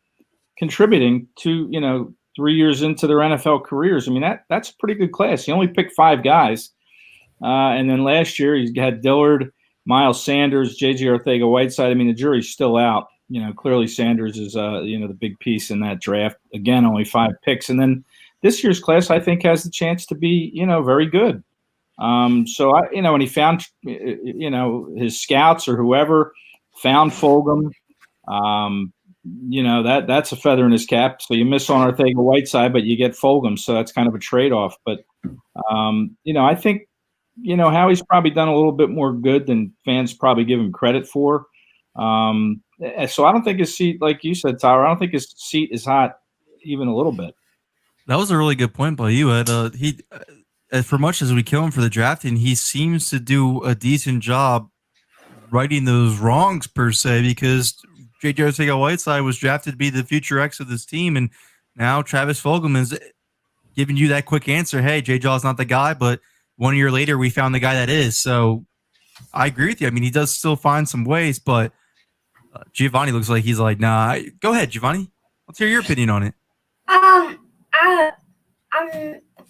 contributing to, 3 years into their NFL careers. I mean, that's a pretty good class. He only picked 5 guys. And then last year he had Dillard, Miles Sanders, J.J. Arcega-Whiteside. I mean, the jury's still out. Clearly Sanders is, the big piece in that draft. Again, only 5 picks. And then this year's class, I think, has the chance to be, very good. So, when he found, his scouts or whoever found Fulgham, that's a feather in his cap. So you miss on Arcega-Whiteside, but you get Fulgham. So that's kind of a trade-off. But, I think, Howie's probably done a little bit more good than fans probably give him credit for. So I don't think his seat, like you said, Tyler, I don't think his seat is hot even a little bit. That was a really good point by you, Ed. For much as we kill him for the drafting, he seems to do a decent job righting those wrongs per se, because J.J. Arcega-Whiteside was drafted to be the future X of this team, and now Travis Fulgham is giving you that quick answer. Hey, J.J. is not the guy, but 1 year later we found the guy that is. So I agree with you. I mean, he does still find some ways, but Giovanni looks like he's like, nah. Go ahead, Giovanni. Let's hear your opinion on it.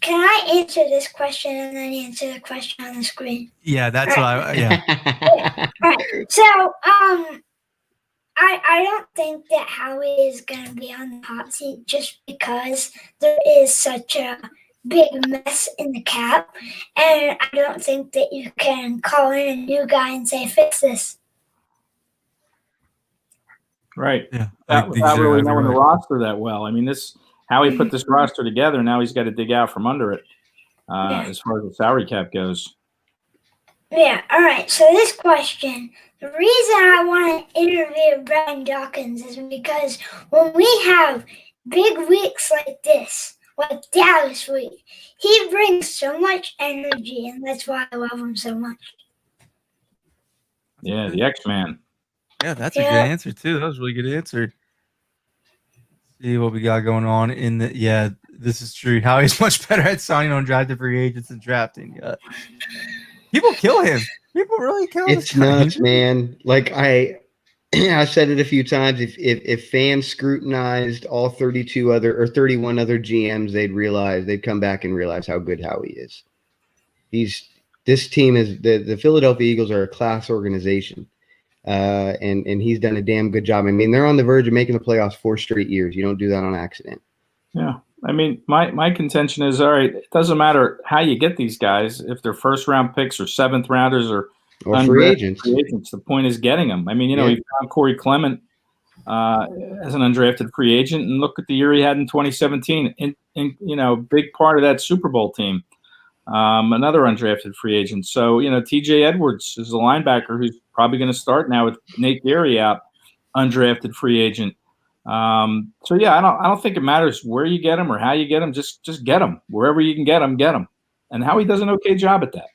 Can I answer this question and then answer the question on the screen? Yeah, that's what All right. So, I don't think that Howie is going to be on the hot seat just because there is such a big mess in the cap, and I don't think that you can call in a new guy and say, fix this. Right. Yeah. Without really knowing the roster that well. I mean, how he put this roster together, now he's got to dig out from under it as far as the salary cap goes. Yeah, all right. So this question, the reason I want to interview Brian Dawkins is because when we have big weeks like this, like Dallas week, he brings so much energy, and that's why I love him so much. Yeah, the X-Man. Yeah, that's a Yeah. good answer too. That was a really good answer. See what we got going on in the. Yeah, this is true. Howie's much better at signing undrafted free agents and drafting. People kill him. People really kill him. It's nuts, man. Like I've said it a few times. If fans scrutinized all 32 other or 31 other GMs, they'd come back and realize how good Howie is. This team is the Philadelphia Eagles are a class organization. And he's done a damn good job. I mean, they're on the verge of making the playoffs 4 straight years. You don't do that on accident. Yeah. I mean, my contention is, all right, it doesn't matter how you get these guys, if they're first-round picks or seventh-rounders or free agents. The point is getting them. I mean, we found Corey Clement as an undrafted free agent, and look at the year he had in 2017. In big part of that Super Bowl team, another undrafted free agent. So, T.J. Edwards is a linebacker who's probably going to start now with Nate Gary out, undrafted free agent. So yeah, I don't think it matters where you get them or how you get them. Just get them wherever you can get them. And Howie does an okay job at that.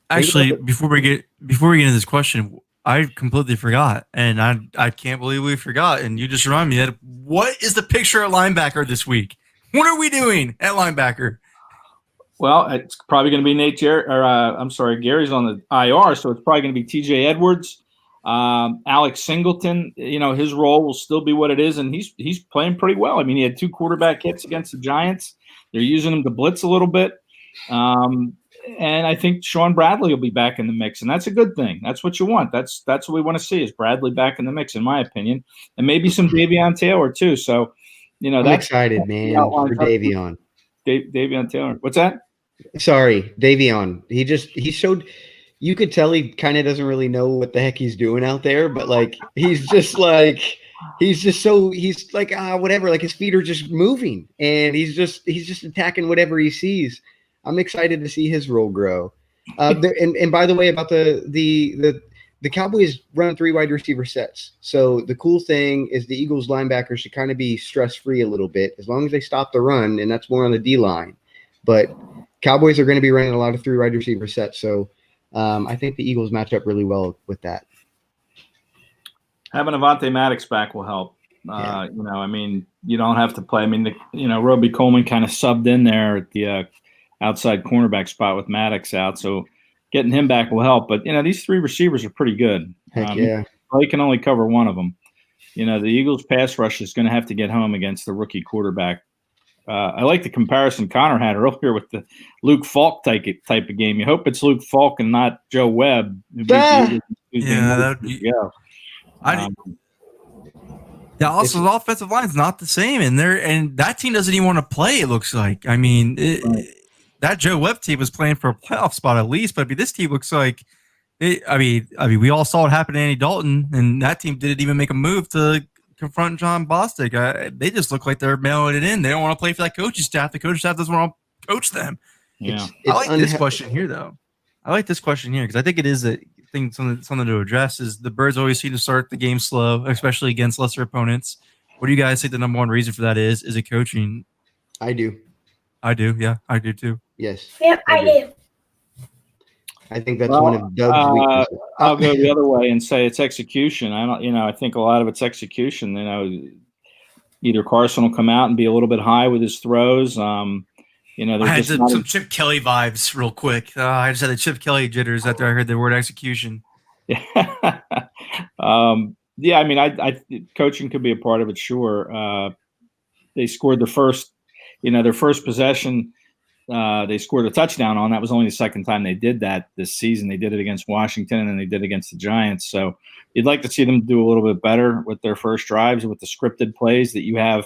Actually, before we get into this question, I completely forgot, and I can't believe we forgot. And you just remind me that what is the picture at linebacker this week? What are we doing at linebacker? Well, it's probably going to be Gary's on the IR, so it's probably going to be T.J. Edwards. Alex Singleton, his role will still be what it is, and he's playing pretty well. I mean, he had 2 quarterback hits against the Giants. They're using him to blitz a little bit. And I think Sean Bradley will be back in the mix, and that's a good thing. That's what you want. That's what we want to see is Bradley back in the mix, in my opinion, and maybe some Davion Taylor too. So, I'm excited, man, for Davion. Davion Taylor. What's that? Sorry, Davion. He showed. You could tell he kind of doesn't really know what the heck he's doing out there, but he's whatever. Like his feet are just moving, and he's just attacking whatever he sees. I'm excited to see his role grow. And by the way, about the Cowboys run 3 wide receiver sets. So the cool thing is the Eagles linebackers should kind of be stress free a little bit as long as they stop the run, and that's more on the D line. But Cowboys are going to be running a lot of 3 wide receiver sets, so. I think the Eagles match up really well with that. Having Avonte Maddox back will help. I mean, you don't have to play. I mean, Roby Coleman kind of subbed in there at the outside cornerback spot with Maddox out, so getting him back will help. But these 3 receivers are pretty good. Heck yeah. They can only cover one of them. The Eagles' pass rush is going to have to get home against the rookie quarterback. I like the comparison Conor had earlier with the Luke Falk type of game. You hope it's Luke Falk and not Joe Webb. Yeah, that would be. Dallas' offensive line is not the same, and that team doesn't even want to play. It looks like. I mean, that Joe Webb team was playing for a playoff spot at least, but this team looks like. I mean, we all saw it happen to Andy Dalton, and that team didn't even make a move to confront John Bostic. They just look like they're mailing it in. They don't want to play for that coaching staff. The coaching staff doesn't want to coach them. Yeah, I like this question here, though. I like this question here because I think it is a thing, something to address. Is the Birds always seem to start the game slow, especially against lesser opponents? What do you guys think the number one reason for that is? Is it coaching? I do. Yeah, I do too. Yes. Yep, I do. I think that's one of Doug's weaknesses. I'll go the other way and say it's execution. I think a lot of it's execution. Either Carson will come out and be a little bit high with his throws. I had some Chip Kelly vibes real quick. I just had the Chip Kelly jitters after I heard the word execution. Yeah. I mean, I coaching could be a part of it. Sure. They scored their first possession. They scored a touchdown on. That was only the second time they did that this season. They did it against Washington, and then they did it against the Giants. So you'd like to see them do a little bit better with their first drives, with the scripted plays that you have,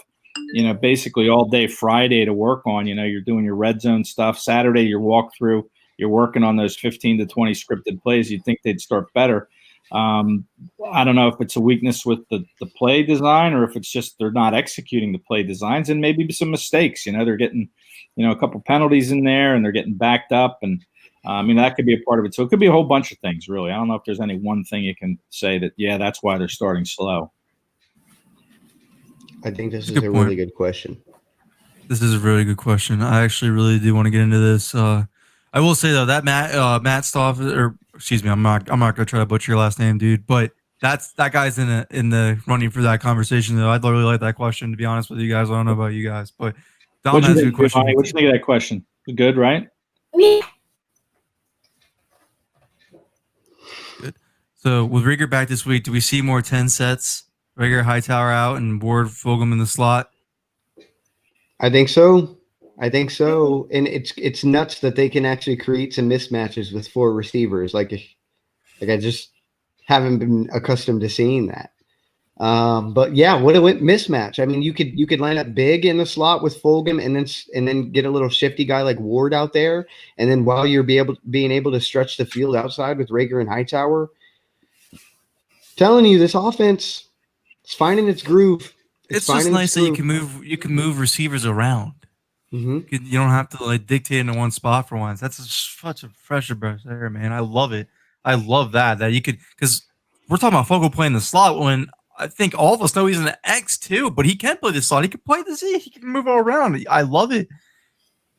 basically all day Friday to work on. You're doing your red zone stuff. Saturday, your walkthrough. You're working on those 15 to 20 scripted plays. You'd think they'd start better. I don't know if it's a weakness with the play design or if it's just they're not executing the play designs and maybe some mistakes. They're getting a couple penalties in there, and they're getting backed up, and that could be a part of it. So it could be a whole bunch of things, really. I don't know if there's any one thing you can say that, that's why they're starting slow. I think this is a really good question. This is a really good question. I actually really do want to get into this. I will say though that Matt Stoff, or excuse me, I'm not gonna try to butcher your last name, dude. But that guy's in the running for that conversation though. I'd really like that question, to be honest with you guys. I don't know about you guys, but Dom has a good question. What you think of that question? Good, right? Yeah. Good. So with Rieger back this week, do we see more 10 sets? Rieger, Hightower out, and Ward, Fulgham in the slot. I think so. And it's nuts that they can actually create some mismatches with 4 receivers. Like I just haven't been accustomed to seeing that. But yeah, what a mismatch. I mean, you could line up big in the slot with Fulgham and then get a little shifty guy like Ward out there. And then while you're being able to stretch the field outside with Rieger and Hightower, telling you this offense is finding its groove. It's just nice that you can move receivers around. Mm-hmm. You don't have to like dictate into one spot for once. That's such a fresher breath there, man. I love it. I love that you could, because we're talking about Fogle playing the slot when I think all of us know he's an X too, but he can play the slot. He can play the Z. He can move all around. I love it.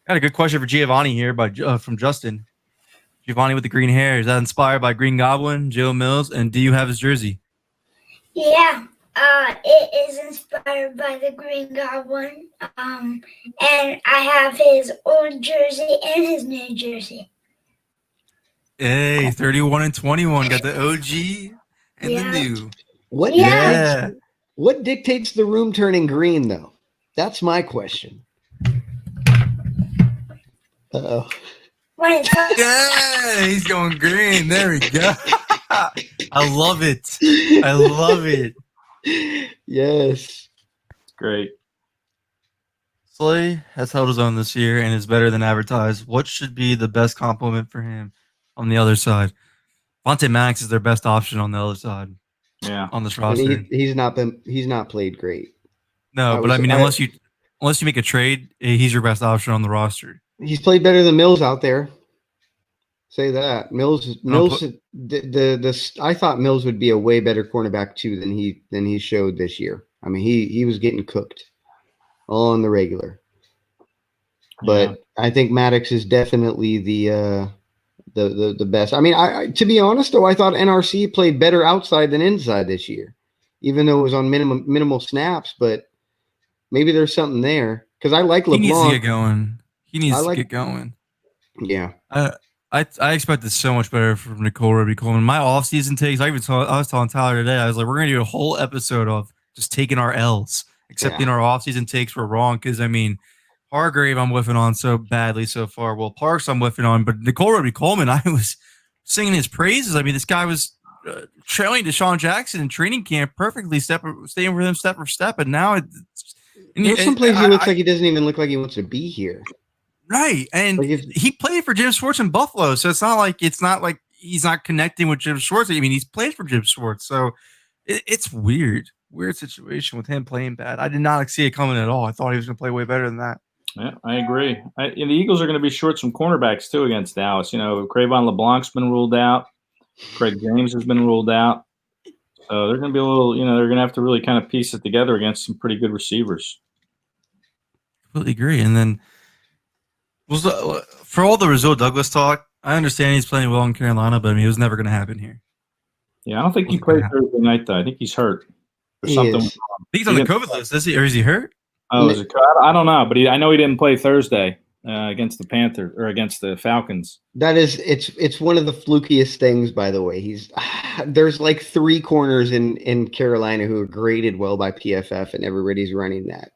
Got a good question for Giovanni here from Justin. Giovanni with the green hair. Is that inspired by Green Goblin, Joe Mills, and do you have his jersey? Yeah. It is inspired by the Green Goblin. And I have his old jersey and his new jersey. Hey, 31 and 21. Got the OG and the new. What dictates the room turning green, though? That's my question. Uh-oh. Yeah, he's going green. There we go. I love it. I love it. Yes. Great. Slay has held his own this year and is better than advertised. What should be the best compliment for him on the other side? Vontae Max is their best option on the other side. Yeah. On this roster. He's not played great. No, but I mean, unless you make a trade, he's your best option on the roster. He's played better than Mills out there. Say that. I thought Mills would be a way better cornerback too than he showed this year. I mean, he was getting cooked all on the regular. But I think Maddox is definitely the best. I mean, to be honest though, I thought NRC played better outside than inside this year, even though it was on minimal snaps. But maybe there's something there because I like LeBlanc. He needs to get going. He needs to get going. Yeah. I expected so much better from Nicole Roby-Coleman. My off-season takes, I was telling Tyler today, I was like, we're going to do a whole episode of just taking our L's, accepting our off-season takes were wrong. Because, I mean, Hargrave I'm whiffing on so badly so far. Well, Parks I'm whiffing on. But Nicole Roby-Coleman, I was singing his praises. I mean, this guy was trailing Deshaun Jackson in training camp perfectly, staying with him step for step. And now there's some places he looks like he doesn't even look like he wants to be here. Right, and like he played for Jim Schwartz in Buffalo, so it's not like he's not connecting with Jim Schwartz. I mean, he's played for Jim Schwartz, so it's weird situation with him playing bad. I did not see it coming at all. I thought he was going to play way better than that. Yeah, I agree. The Eagles are going to be short some cornerbacks too against Dallas. Cravon LeBlanc's been ruled out. Craig James has been ruled out. So they're going to be a little. They're going to have to really kind of piece it together against some pretty good receivers. Completely agree, and then. For all the Rizzo Douglas talk, I understand he's playing well in Carolina, but I mean, it was never going to happen here. Yeah, I don't think he played Thursday night, though. I think he's hurt or something. I think he's on the COVID list. Is he hurt? Oh, is it? I don't know, but I know he didn't play Thursday against the Panthers or against the Falcons. It's one of the flukiest things, by the way. There's like 3 corners in Carolina who are graded well by PFF, and everybody's running that.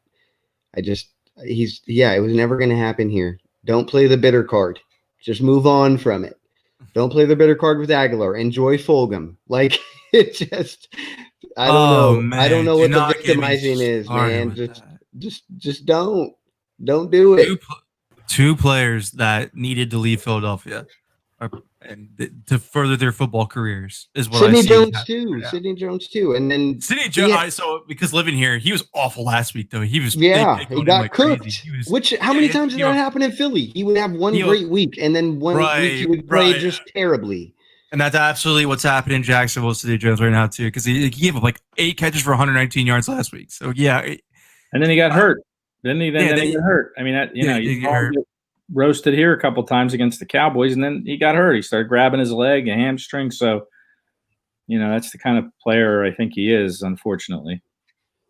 It was never going to happen here. Don't play the bitter card. Just move on from it. Don't play the bitter card with Aguilar. Enjoy Fulgham. Like it just, I don't know. Man. I don't know what the victimizing is, man. Just don't do it. Two players that needed to leave Philadelphia. to further their football careers is what Sidney I see. Jones too. Sidney Jones too. And then Sidney Jones. So because living here, he was awful last week though. He was he got got cooked. How many times did that happen in Philly? He would have one great week, and then one week he would play just terribly. And that's absolutely what's happening in Jacksonville with Sidney Jones right now too, because he gave up like 8 catches for 119 yards last week. So yeah, and then he got hurt. Then he got hurt. I mean, you get roasted here a couple times against the Cowboys, and then he got hurt. He started grabbing his leg, a hamstring. So, that's the kind of player I think he is, unfortunately.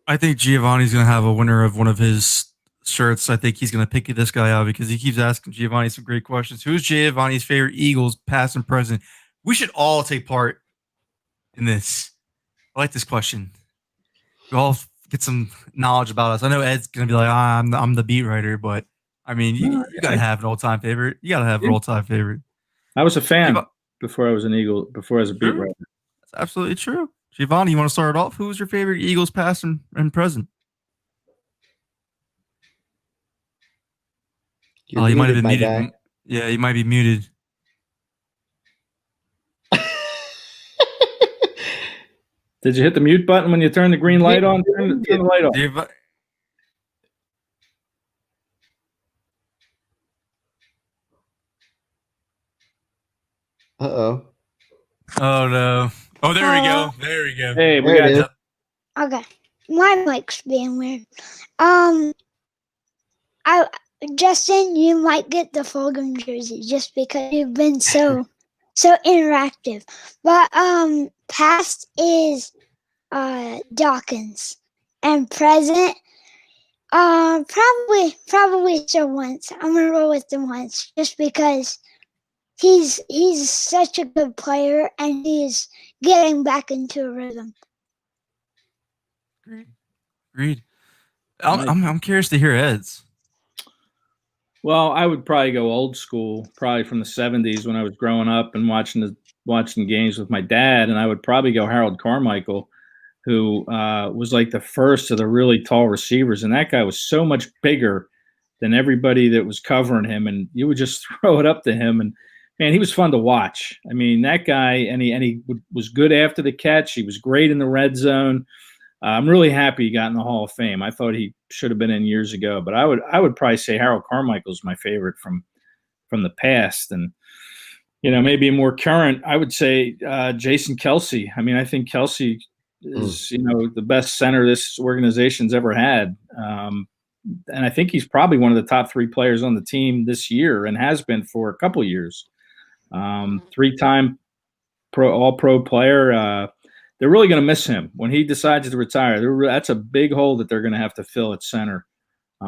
I think Giovanni's going to have a winner of one of his shirts. I think he's going to pick this guy out because he keeps asking Giovanni some great questions. Who's Giovanni's favorite Eagles, past and present? We should all take part in this. I like this question. We all get some knowledge about us. I know Ed's going to be like, I'm the beat writer, but I mean, you got to have an all-time favorite. You got to have an all-time favorite. I was a fan before I was an Eagle, before I was a beat writer. That's absolutely true. Giovanni, you want to start off? Who's your favorite Eagles past and present? You might have been muted. Guy. Yeah, you might be muted. Did you hit the mute button when you turned the green light on? Turn the light off. Uh-oh. Oh, no. Oh, there we go. There we go. Hey, we got it. Okay. My mic's being weird. Justin, you might get the Fulgham jersey just because you've been so interactive. But past is Dawkins, and present probably still once. I'm gonna roll with the once just because he's such a good player and he's getting back into a rhythm. Agreed. I'm curious to hear Ed's. Well, I would probably go old school, probably from the 70s when I was growing up and watching games with my dad, and I would probably go Harold Carmichael, who was like the first of the really tall receivers, and that guy was so much bigger than everybody that was covering him, and you would just throw it up to him, and man, he was fun to watch. I mean, that guy, and he was good after the catch. He was great in the red zone. I'm really happy he got in the Hall of Fame. I thought he should have been in years ago, but I would probably say Harold Carmichael is my favorite from the past, and maybe more current. I would say Jason Kelce. I mean, I think Kelce is the best center this organization's ever had, and I think he's probably one of the top 3 players on the team this year, and has been for a couple years. 3-time All-Pro player. They're really going to miss him when he decides to retire. That's a big hole that they're going to have to fill at center.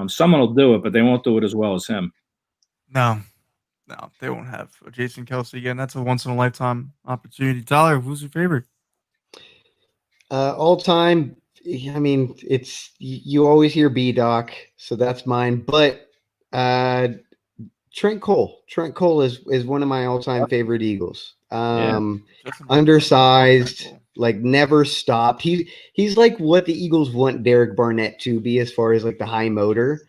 Someone will do it, but they won't do it as well as him. No, they won't have Jason Kelce again. That's a once-in-a-lifetime opportunity. Tyler, who's your favorite? All time. I mean, you always hear B-Doc, so that's mine. But Trent Cole. Trent Cole is one of my all-time favorite Eagles. Undersized. Like never stopped. He's like what the Eagles want Derek Barnett to be as far as like the high motor.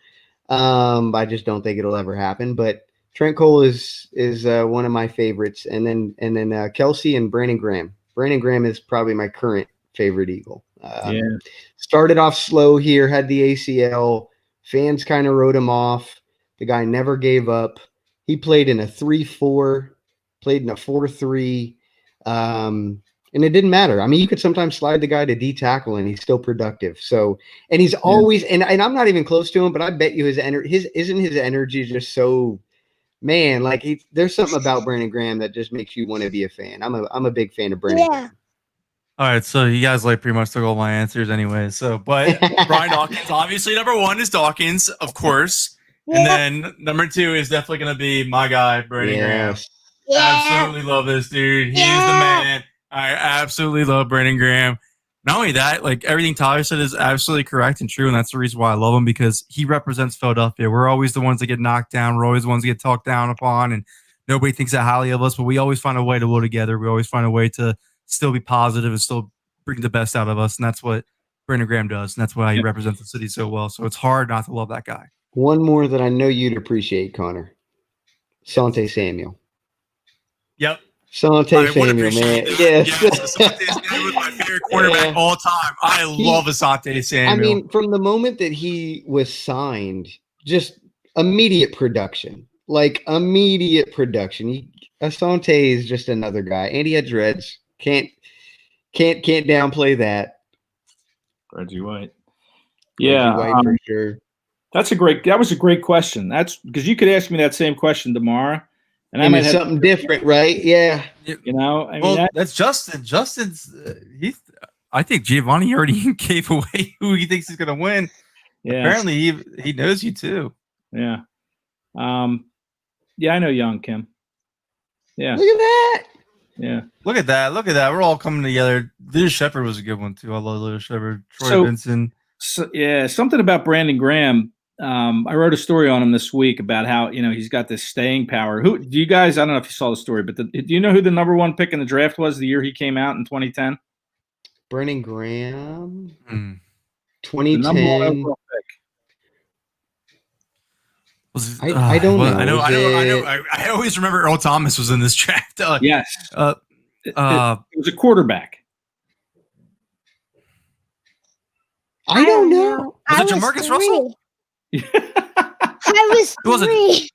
I just don't think it'll ever happen. But Trent Cole is one of my favorites, and then Kelce and Brandon Graham. Brandon Graham is probably my current favorite Eagle. Started off slow here, had the ACL. Fans kind of wrote him off. The guy never gave up. He played in a 3-4, played in a 4-3. And it didn't matter. I mean, you could sometimes slide the guy to D tackle and he's still productive. So, and he's always, and I'm not even close to him, but I bet you his energy just so, man, like there's something about Brandon Graham that just makes you want to be a fan. I'm a big fan of Brandon Graham. All right. So you guys pretty much took all my answers anyway. So, but Brian Dawkins, obviously number 1 is Dawkins, of course. Yeah. And then number 2 is definitely going to be my guy, Brandon Graham. Yeah. Absolutely love this dude. He's the man. I absolutely love Brandon Graham. Not only that, like everything Tyler said is absolutely correct and true, and that's the reason why I love him, because he represents Philadelphia. We're always the ones that get knocked down. We're always the ones that get talked down upon, and nobody thinks that highly of us, but we always find a way to work together. We always find a way to still be positive and still bring the best out of us, and that's what Brandon Graham does, and that's why he represents the city so well. So it's hard not to love that guy. One more that I know you'd appreciate, Conor. Sante Samuel. Yep. Asante I would Samuel, appreciate man. that. Yes. Asante Samuel was my favorite quarterback all time. I love Asante Samuel. I mean, from the moment that he was signed, just immediate production. Like immediate production. Asante is just another guy. And he had dreads. Can't downplay that. Reggie White. Reggie Yeah, White for sure. that was a great question. That's because you could ask me that same question tomorrow, and I And might it's have something different, right? Yeah. You know, I mean, well, that's Justin. Justin's I think Giovanni already gave away who he thinks is going to win. yeah, Apparently, he knows you too. yeah, yeah. I know Young Kim. Yeah, Look at that. yeah. Look at that. Look at that. We're all coming together. Liz Shepard was a good one too. I love Liz Shepard. Troy So- Benson. So, yeah, something about Brandon Graham. I wrote a story on him this week about how he's got this staying power. Who do you guys? I don't know if you saw the story, but do you know who the number one pick in the draft was the year he came out in 2010? Brandon Graham. The number one 2010. overall pick. Was I don't know. I always remember Earl Thomas was in this draft. Yes, it was a quarterback. I don't know. Was I it Jamarcus three. Russell? I was It wasn't- three.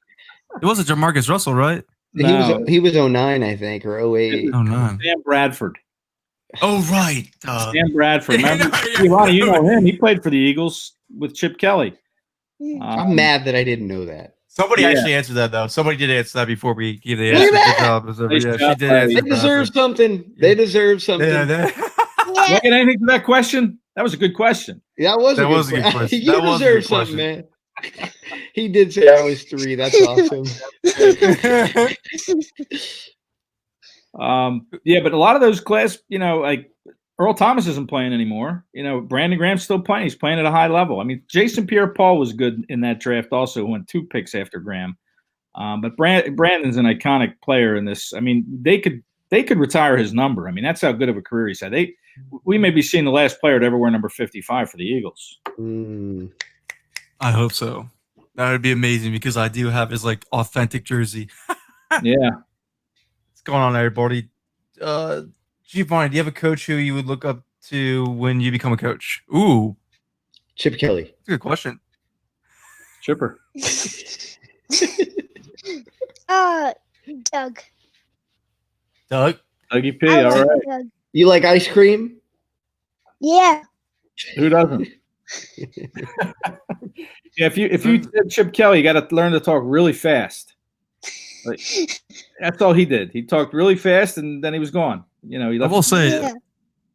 It wasn't Jamarcus Russell, right? No, He was 09, I think, or 08. Oh no. Sam Bradford. Oh right. Sam Bradford. Yeah, Remember, yeah. Giovanni, you know him. He played for the Eagles with Chip Kelly. I'm mad that I didn't know that. Somebody Yeah. actually answered that though. Somebody did answer that before we gave the Look answer. at Good that. job. So, Nice yeah, job, she did buddy. answer They deserve something. They deserve something. Yeah, that that, Did I get anything for that question? That was a good question. was That a was a good good question. question. You That was a deserve good something, question. man. He did say I was 3. That's awesome. Yeah, but a lot of those class, like Earl Thomas isn't playing anymore. Brandon Graham's still playing. He's playing at a high level. I mean, Jason Pierre-Paul was good in that draft also, who went 2 picks after Graham. But Brandon's an iconic player in this. I mean, they could retire his number. I mean, that's how good of a career he's had. We may be seeing the last player to ever wear number 55 for the Eagles. I hope so. That would be amazing because I do have his authentic jersey. Yeah. What's going on, everybody? Giovanni, do you have a coach who you would look up to when you become a coach? Ooh, Chip Kelly. that's a good question. Chipper. Doug. Doug? Dougie P. I All like right. Doug. You like ice cream? Yeah. Who doesn't? Yeah, if you did Chip Kelly, you got to learn to talk really fast. Like, that's all he did. He talked really fast, and then he was gone. He I left. will say, Yeah.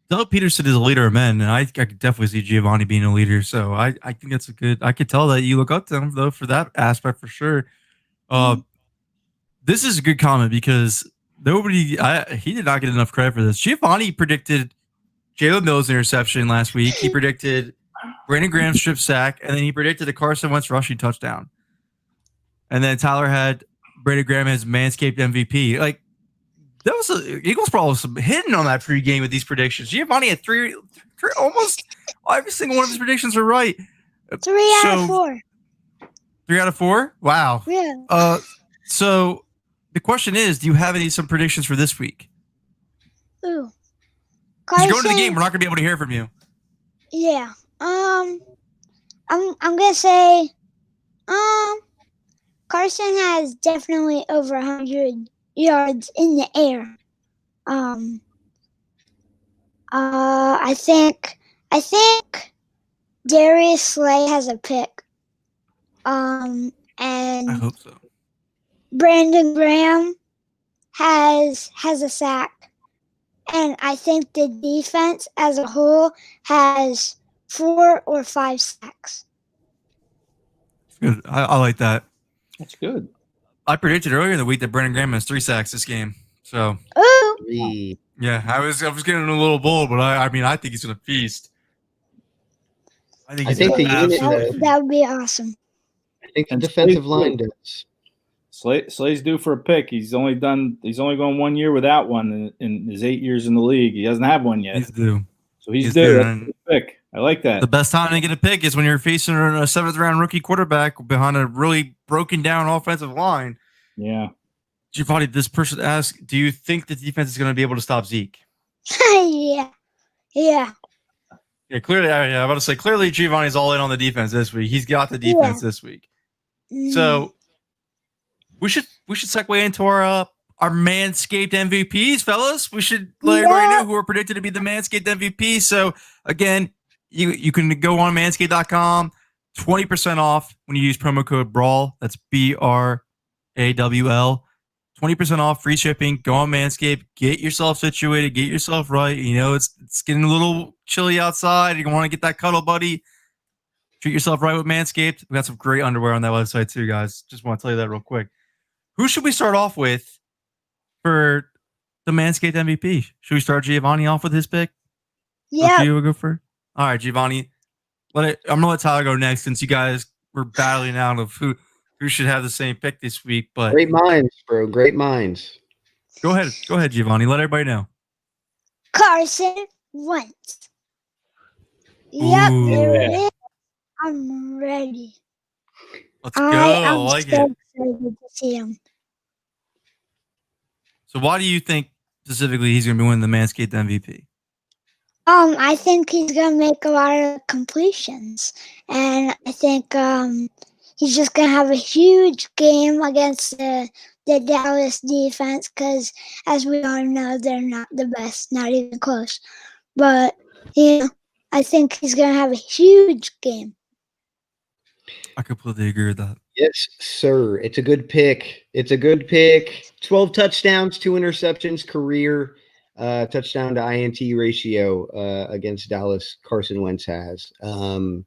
Doug Peterson is a leader of men, and I could definitely see Giovanni being a leader. So I think that's a good. I could tell that you look up to him though for that aspect for sure. This is a good comment because he did not get enough credit for this. Giovanni predicted Jalen Mills interception last week. He predicted Brandon Graham strip sack, and then he predicted a Carson Wentz rushing touchdown. And then Tyler had Brandon Graham as Manscaped MVP. Like that was Eagles probably was hidden on that pregame with these predictions. Giovanni had three almost every single one of his predictions are right. 3 out of 4. 3 out of 4? Wow. Yeah. So the question is, do you have some predictions for this week? Ooh. Because you're going to the game, we're not going to be able to hear from you. Yeah. I'm gonna say, Carson has definitely over 100 yards in the air. I think Darius Slay has a pick. I And hope so. Brandon Graham has a sack. And I think the defense as a whole has 4 or 5 sacks. Good. I like that. That's good. I predicted earlier in the week that Brandon Graham has 3 sacks this game. So Ooh. 3. yeah, I was getting a little bold, but I think he's going to feast. I think the unit, absolutely. That would be awesome. I think the And defensive Slay- line does. Slay's due for a pick. He's only gone 1 year without one in his 8 years in the league. He doesn't have one yet. He's due. So he's he's due. due, That's and- a good pick. I like that. The best time to get a pick is when you're facing a 7th round rookie quarterback behind a really broken down offensive line. Yeah. Giovanni, this person asked, do you think the defense is going to be able to stop Zeke? Yeah. Yeah, clearly. I'm about to say clearly Giovanni's all in on the defense this week. He's got the defense this week. So we should segue into our Manscaped MVPs, fellas. We should let everybody know who are predicted to be the Manscaped MVP. So again, you can go on manscaped.com, 20% off when you use promo code Brawl. That's BRAWL. 20% off, free shipping. Go on Manscaped, get yourself situated, get yourself right. You know, it's getting a little chilly outside. You want to get that cuddle buddy. Treat yourself right with Manscaped. We got some great underwear on that website too, guys. Just want to tell you that real quick. Who should we start off with for the Manscaped MVP? Should we start Giovanni off with his pick? Yeah. You would go first. All right, Giovanni. I'm gonna let Tyler go next since you guys were battling out of who should have the same pick this week. But Great minds, bro. Great minds. Go ahead, Giovanni. Let everybody know. Carson Wentz. Yep, Ooh. there it is. I'm ready. Let's go. I I'm like so it. excited to see him. So why do you think specifically he's going to be winning the Manscaped MVP? I think he's gonna make a lot of completions, and I think he's just gonna have a huge game against the Dallas defense because, as we all know, they're not the best, not even close. But I think he's gonna have a huge game. I completely agree with that. Yes, sir. It's a good pick. 12 touchdowns, 2 interceptions, career touchdown to INT ratio against Dallas. Carson Wentz has. I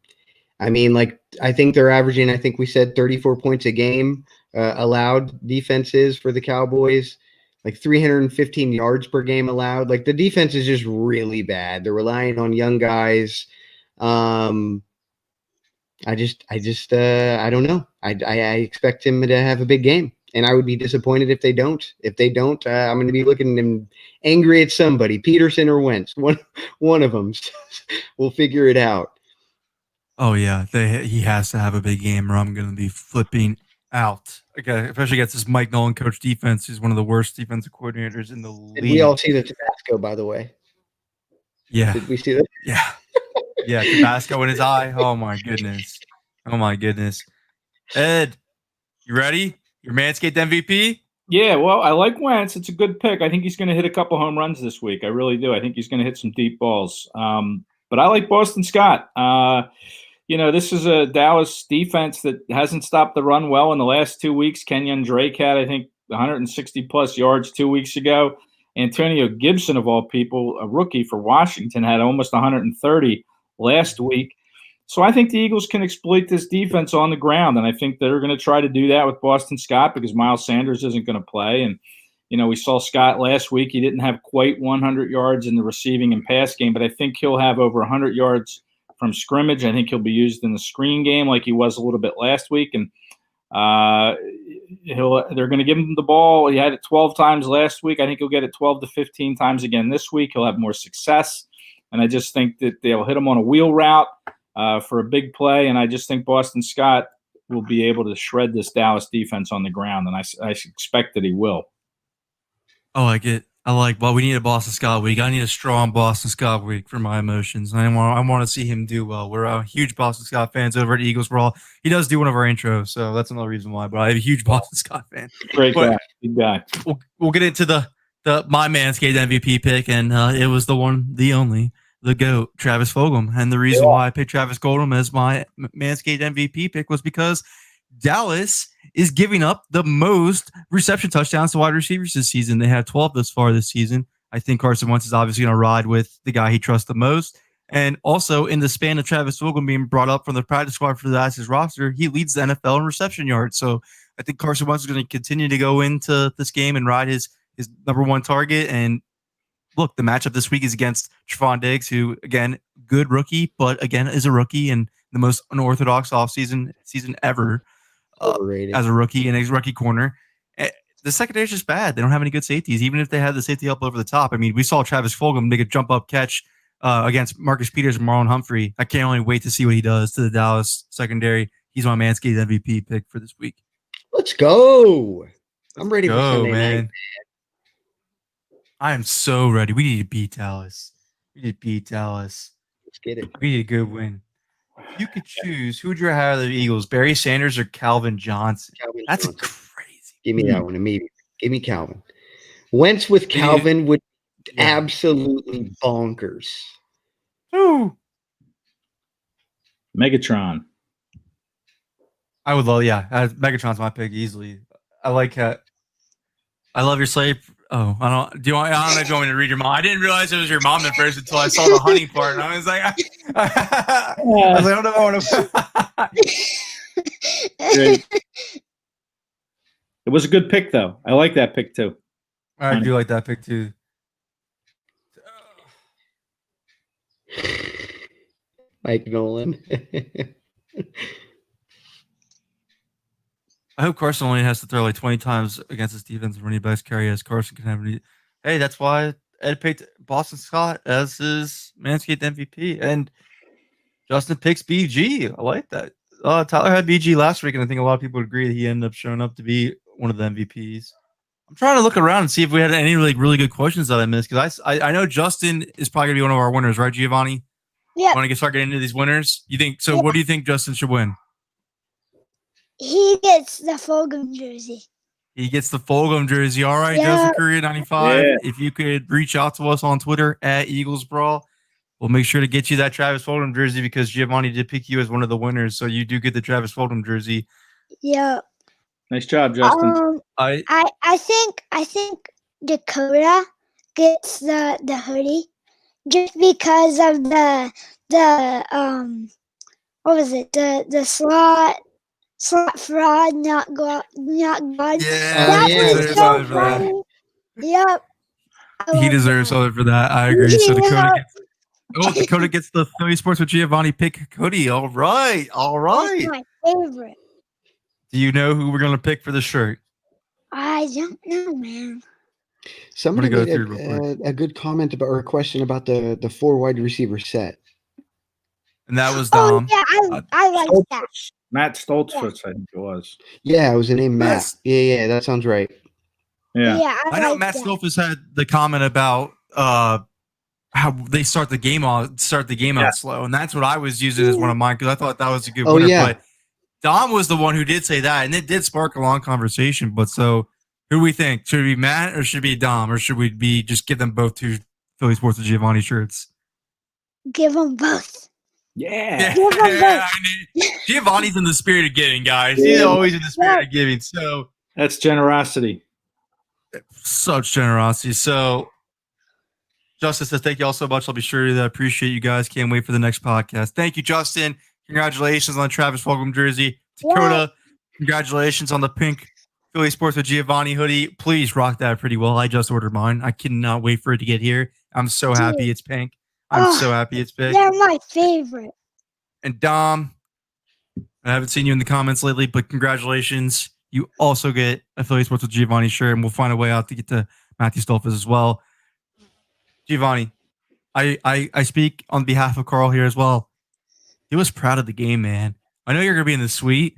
think they're averaging, I think we said 34 points a game allowed defenses for the Cowboys, like 315 yards per game allowed. Like the defense is just really bad. They're relying on young guys. I don't know. I expect him to have a big game, and I would be disappointed if they don't. If they don't, I'm going to be looking at him angry at somebody, Peterson or Wentz. One of them. We'll figure it out. Oh yeah, he has to have a big game, or I'm going to be flipping out. Okay, especially against this Mike Nolan coach defense. He's one of the worst defensive coordinators in the league. Did we all see the Tabasco, by the way? Yeah. Did we see that? Yeah. Yeah, Tabasco in his eye. Oh my goodness. Ed, you ready? Your Manscaped MVP? Yeah, well, I like Wentz. It's a good pick. I think he's going to hit a couple home runs this week. I really do. I think he's going to hit some deep balls. But I like Boston Scott. This is a Dallas defense that hasn't stopped the run well in the last 2 weeks. Kenyon Drake had, I think, 160-plus yards 2 weeks ago. Antonio Gibson, of all people, a rookie for Washington, had almost 130 last week. So I think the Eagles can exploit this defense on the ground, and I think they're going to try to do that with Boston Scott because Miles Sanders isn't going to play. And, we saw Scott last week. He didn't have quite 100 yards in the receiving and pass game, but I think he'll have over 100 yards from scrimmage. I think he'll be used in the screen game like he was a little bit last week, and they're going to give him the ball. He had it 12 times last week. I think he'll get it 12 to 15 times again this week. He'll have more success, and I just think that they'll hit him on a wheel route for a big play, and I just think Boston Scott will be able to shred this Dallas defense on the ground, and I expect that he will. I like we need a Boston Scott week. I need a strong Boston Scott week for my emotions. I want to see him do well. We're huge Boston Scott fans over at Eagles Brawl. He does do one of our intros, so that's another reason why. But I'm a huge Boston Scott fan. Great guy, good guy. We'll get into my Manscaped MVP pick, and it was the one, the only, the GOAT, Travis Fulgham. And the reason why I picked Travis Fulgham as my Manscaped MVP pick was because Dallas is giving up the most reception touchdowns to wide receivers this season. They have 12 thus far this season. I think Carson Wentz is obviously going to ride with the guy he trusts the most. And also, in the span of Travis Fulgham being brought up from the practice squad for the Dallas roster, he leads the NFL in reception yards. So I think Carson Wentz is going to continue to go into this game and ride his number one target. And look, the matchup this week is against Trevon Diggs, who, again, good rookie, but again, is a rookie and the most unorthodox offseason ever. As a rookie and a rookie corner. The secondary is just bad. They don't have any good safeties, even if they had the safety help over the top. I mean, we saw Travis Fulgham make a jump up catch against Marcus Peters and Marlon Humphrey. I can't only wait to see what he does to the Dallas secondary. He's my Manscaped MVP pick for this week. Let's go. I'm ready for Go, Sunday man. night. I am so ready. We need to beat Dallas. Let's get it. We need a good win. If you could choose, who would you have the Eagles? Barry Sanders or Calvin Johnson? Calvin That's Johnson. crazy. Give me that one immediately. Give me Calvin. Wentz with Calvin would absolutely bonkers. Ooh. Megatron. I would love, Megatron's my pick easily. I like I love your slave. Oh, I don't know if you want me to read your mom. I didn't realize it was your mom at first until I saw the honey part. And I was like, I don't know if I want to. It was a good pick, though. I like that pick, too. I do like that pick, too. Mike Nolan. I hope Carson only has to throw like 20 times against his defense when he best carry as Carson can have any. Hey, that's why Ed picked Boston Scott as his Manscaped MVP. And Justin picks BG. I like that. Tyler had BG last week, and I think a lot of people would agree that he ended up showing up to be one of the MVPs. I'm trying to look around and see if we had any really good questions that I missed, because I know Justin is probably going to be one of our winners, right, Giovanni? Yeah. Want to start getting into these winners? You think so? Yeah. What do you think Justin should win? He gets the Fulgham jersey. He gets the Fulgham jersey. All right, Justin Courier 95. Yeah. If you could reach out to us on Twitter at Eagles Brawl, we'll make sure to get you that Travis Fulgham jersey, because Giovanni did pick you as one of the winners. So you do get the Travis Fulgham jersey. Yeah. Nice job, Justin. I think Dakota gets the hoodie just because of the what was it? The slot fraud, not God. Yeah, that was so funny. Yep. He deserves something for that. I agree. Yeah. So Dakota gets the Philly Sports with Giovanni pick Cody. All right. That's my favorite. Do you know who we're gonna pick for the shirt? I don't know, man. Somebody made a good comment about, or a question about the 4 wide receiver set. And that was Dom. Oh, yeah, I like that. Matt Stoltzfus, I think it was. Yeah, it was the name Matt. Yeah, that sounds right. Yeah. I know Matt Stoltzfus had the comment about how they start the game out slow, and that's what I was using as one of mine, because I thought that was a good winner. Yeah. But Dom was the one who did say that, and it did spark a long conversation. But so, who do we think? Should it be Matt or should it be Dom, or should we just give them both 2 Philly Sports and Giovanni shirts? Give them both. Yeah. Giovanni's in the spirit of giving, guys. He's always in the spirit of giving. So that's generosity. Such generosity. So Justin says, thank you all so much. I'll be sure to appreciate you guys. Can't wait for the next podcast. Thank you, Justin. Congratulations on the Travis Fulgham jersey. Dakota, congratulations on the pink Philly Sports with Giovanni hoodie. Please rock that pretty well. I just ordered mine. I cannot wait for it to get here. I'm so happy it's pink. I'm so happy it's big. They're my favorite. And Dom, I haven't seen you in the comments lately, but congratulations. You also get a Philly Sports with Giovanni shirt, and we'll find a way out to get to Matthew Stoltzfus as well. Giovanni, I speak on behalf of Carl here as well. He was proud of the game, man. I know you're going to be in the suite,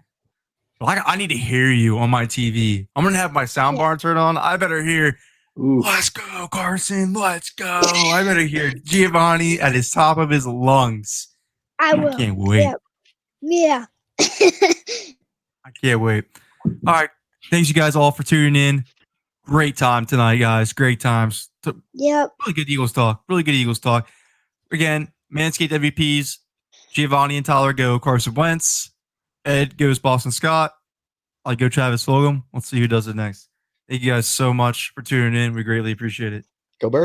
but I need to hear you on my TV. I'm going to have my soundbar turned on. I better hear, let's go, Carson, let's go. I better hear Giovanni at his top of his lungs. I will. I can't wait. Yeah. I can't wait. All right. Thanks, you guys, all for tuning in. Great time tonight, guys. Great times. Yep. Really good Eagles talk. Really good Eagles talk. Again, Manscaped MVPs. Giovanni and Tyler go Carson Wentz. Ed goes Boston Scott. I go Travis Fulgham. Let's see who does it next. Thank you guys so much for tuning in. We greatly appreciate it. Go Birds.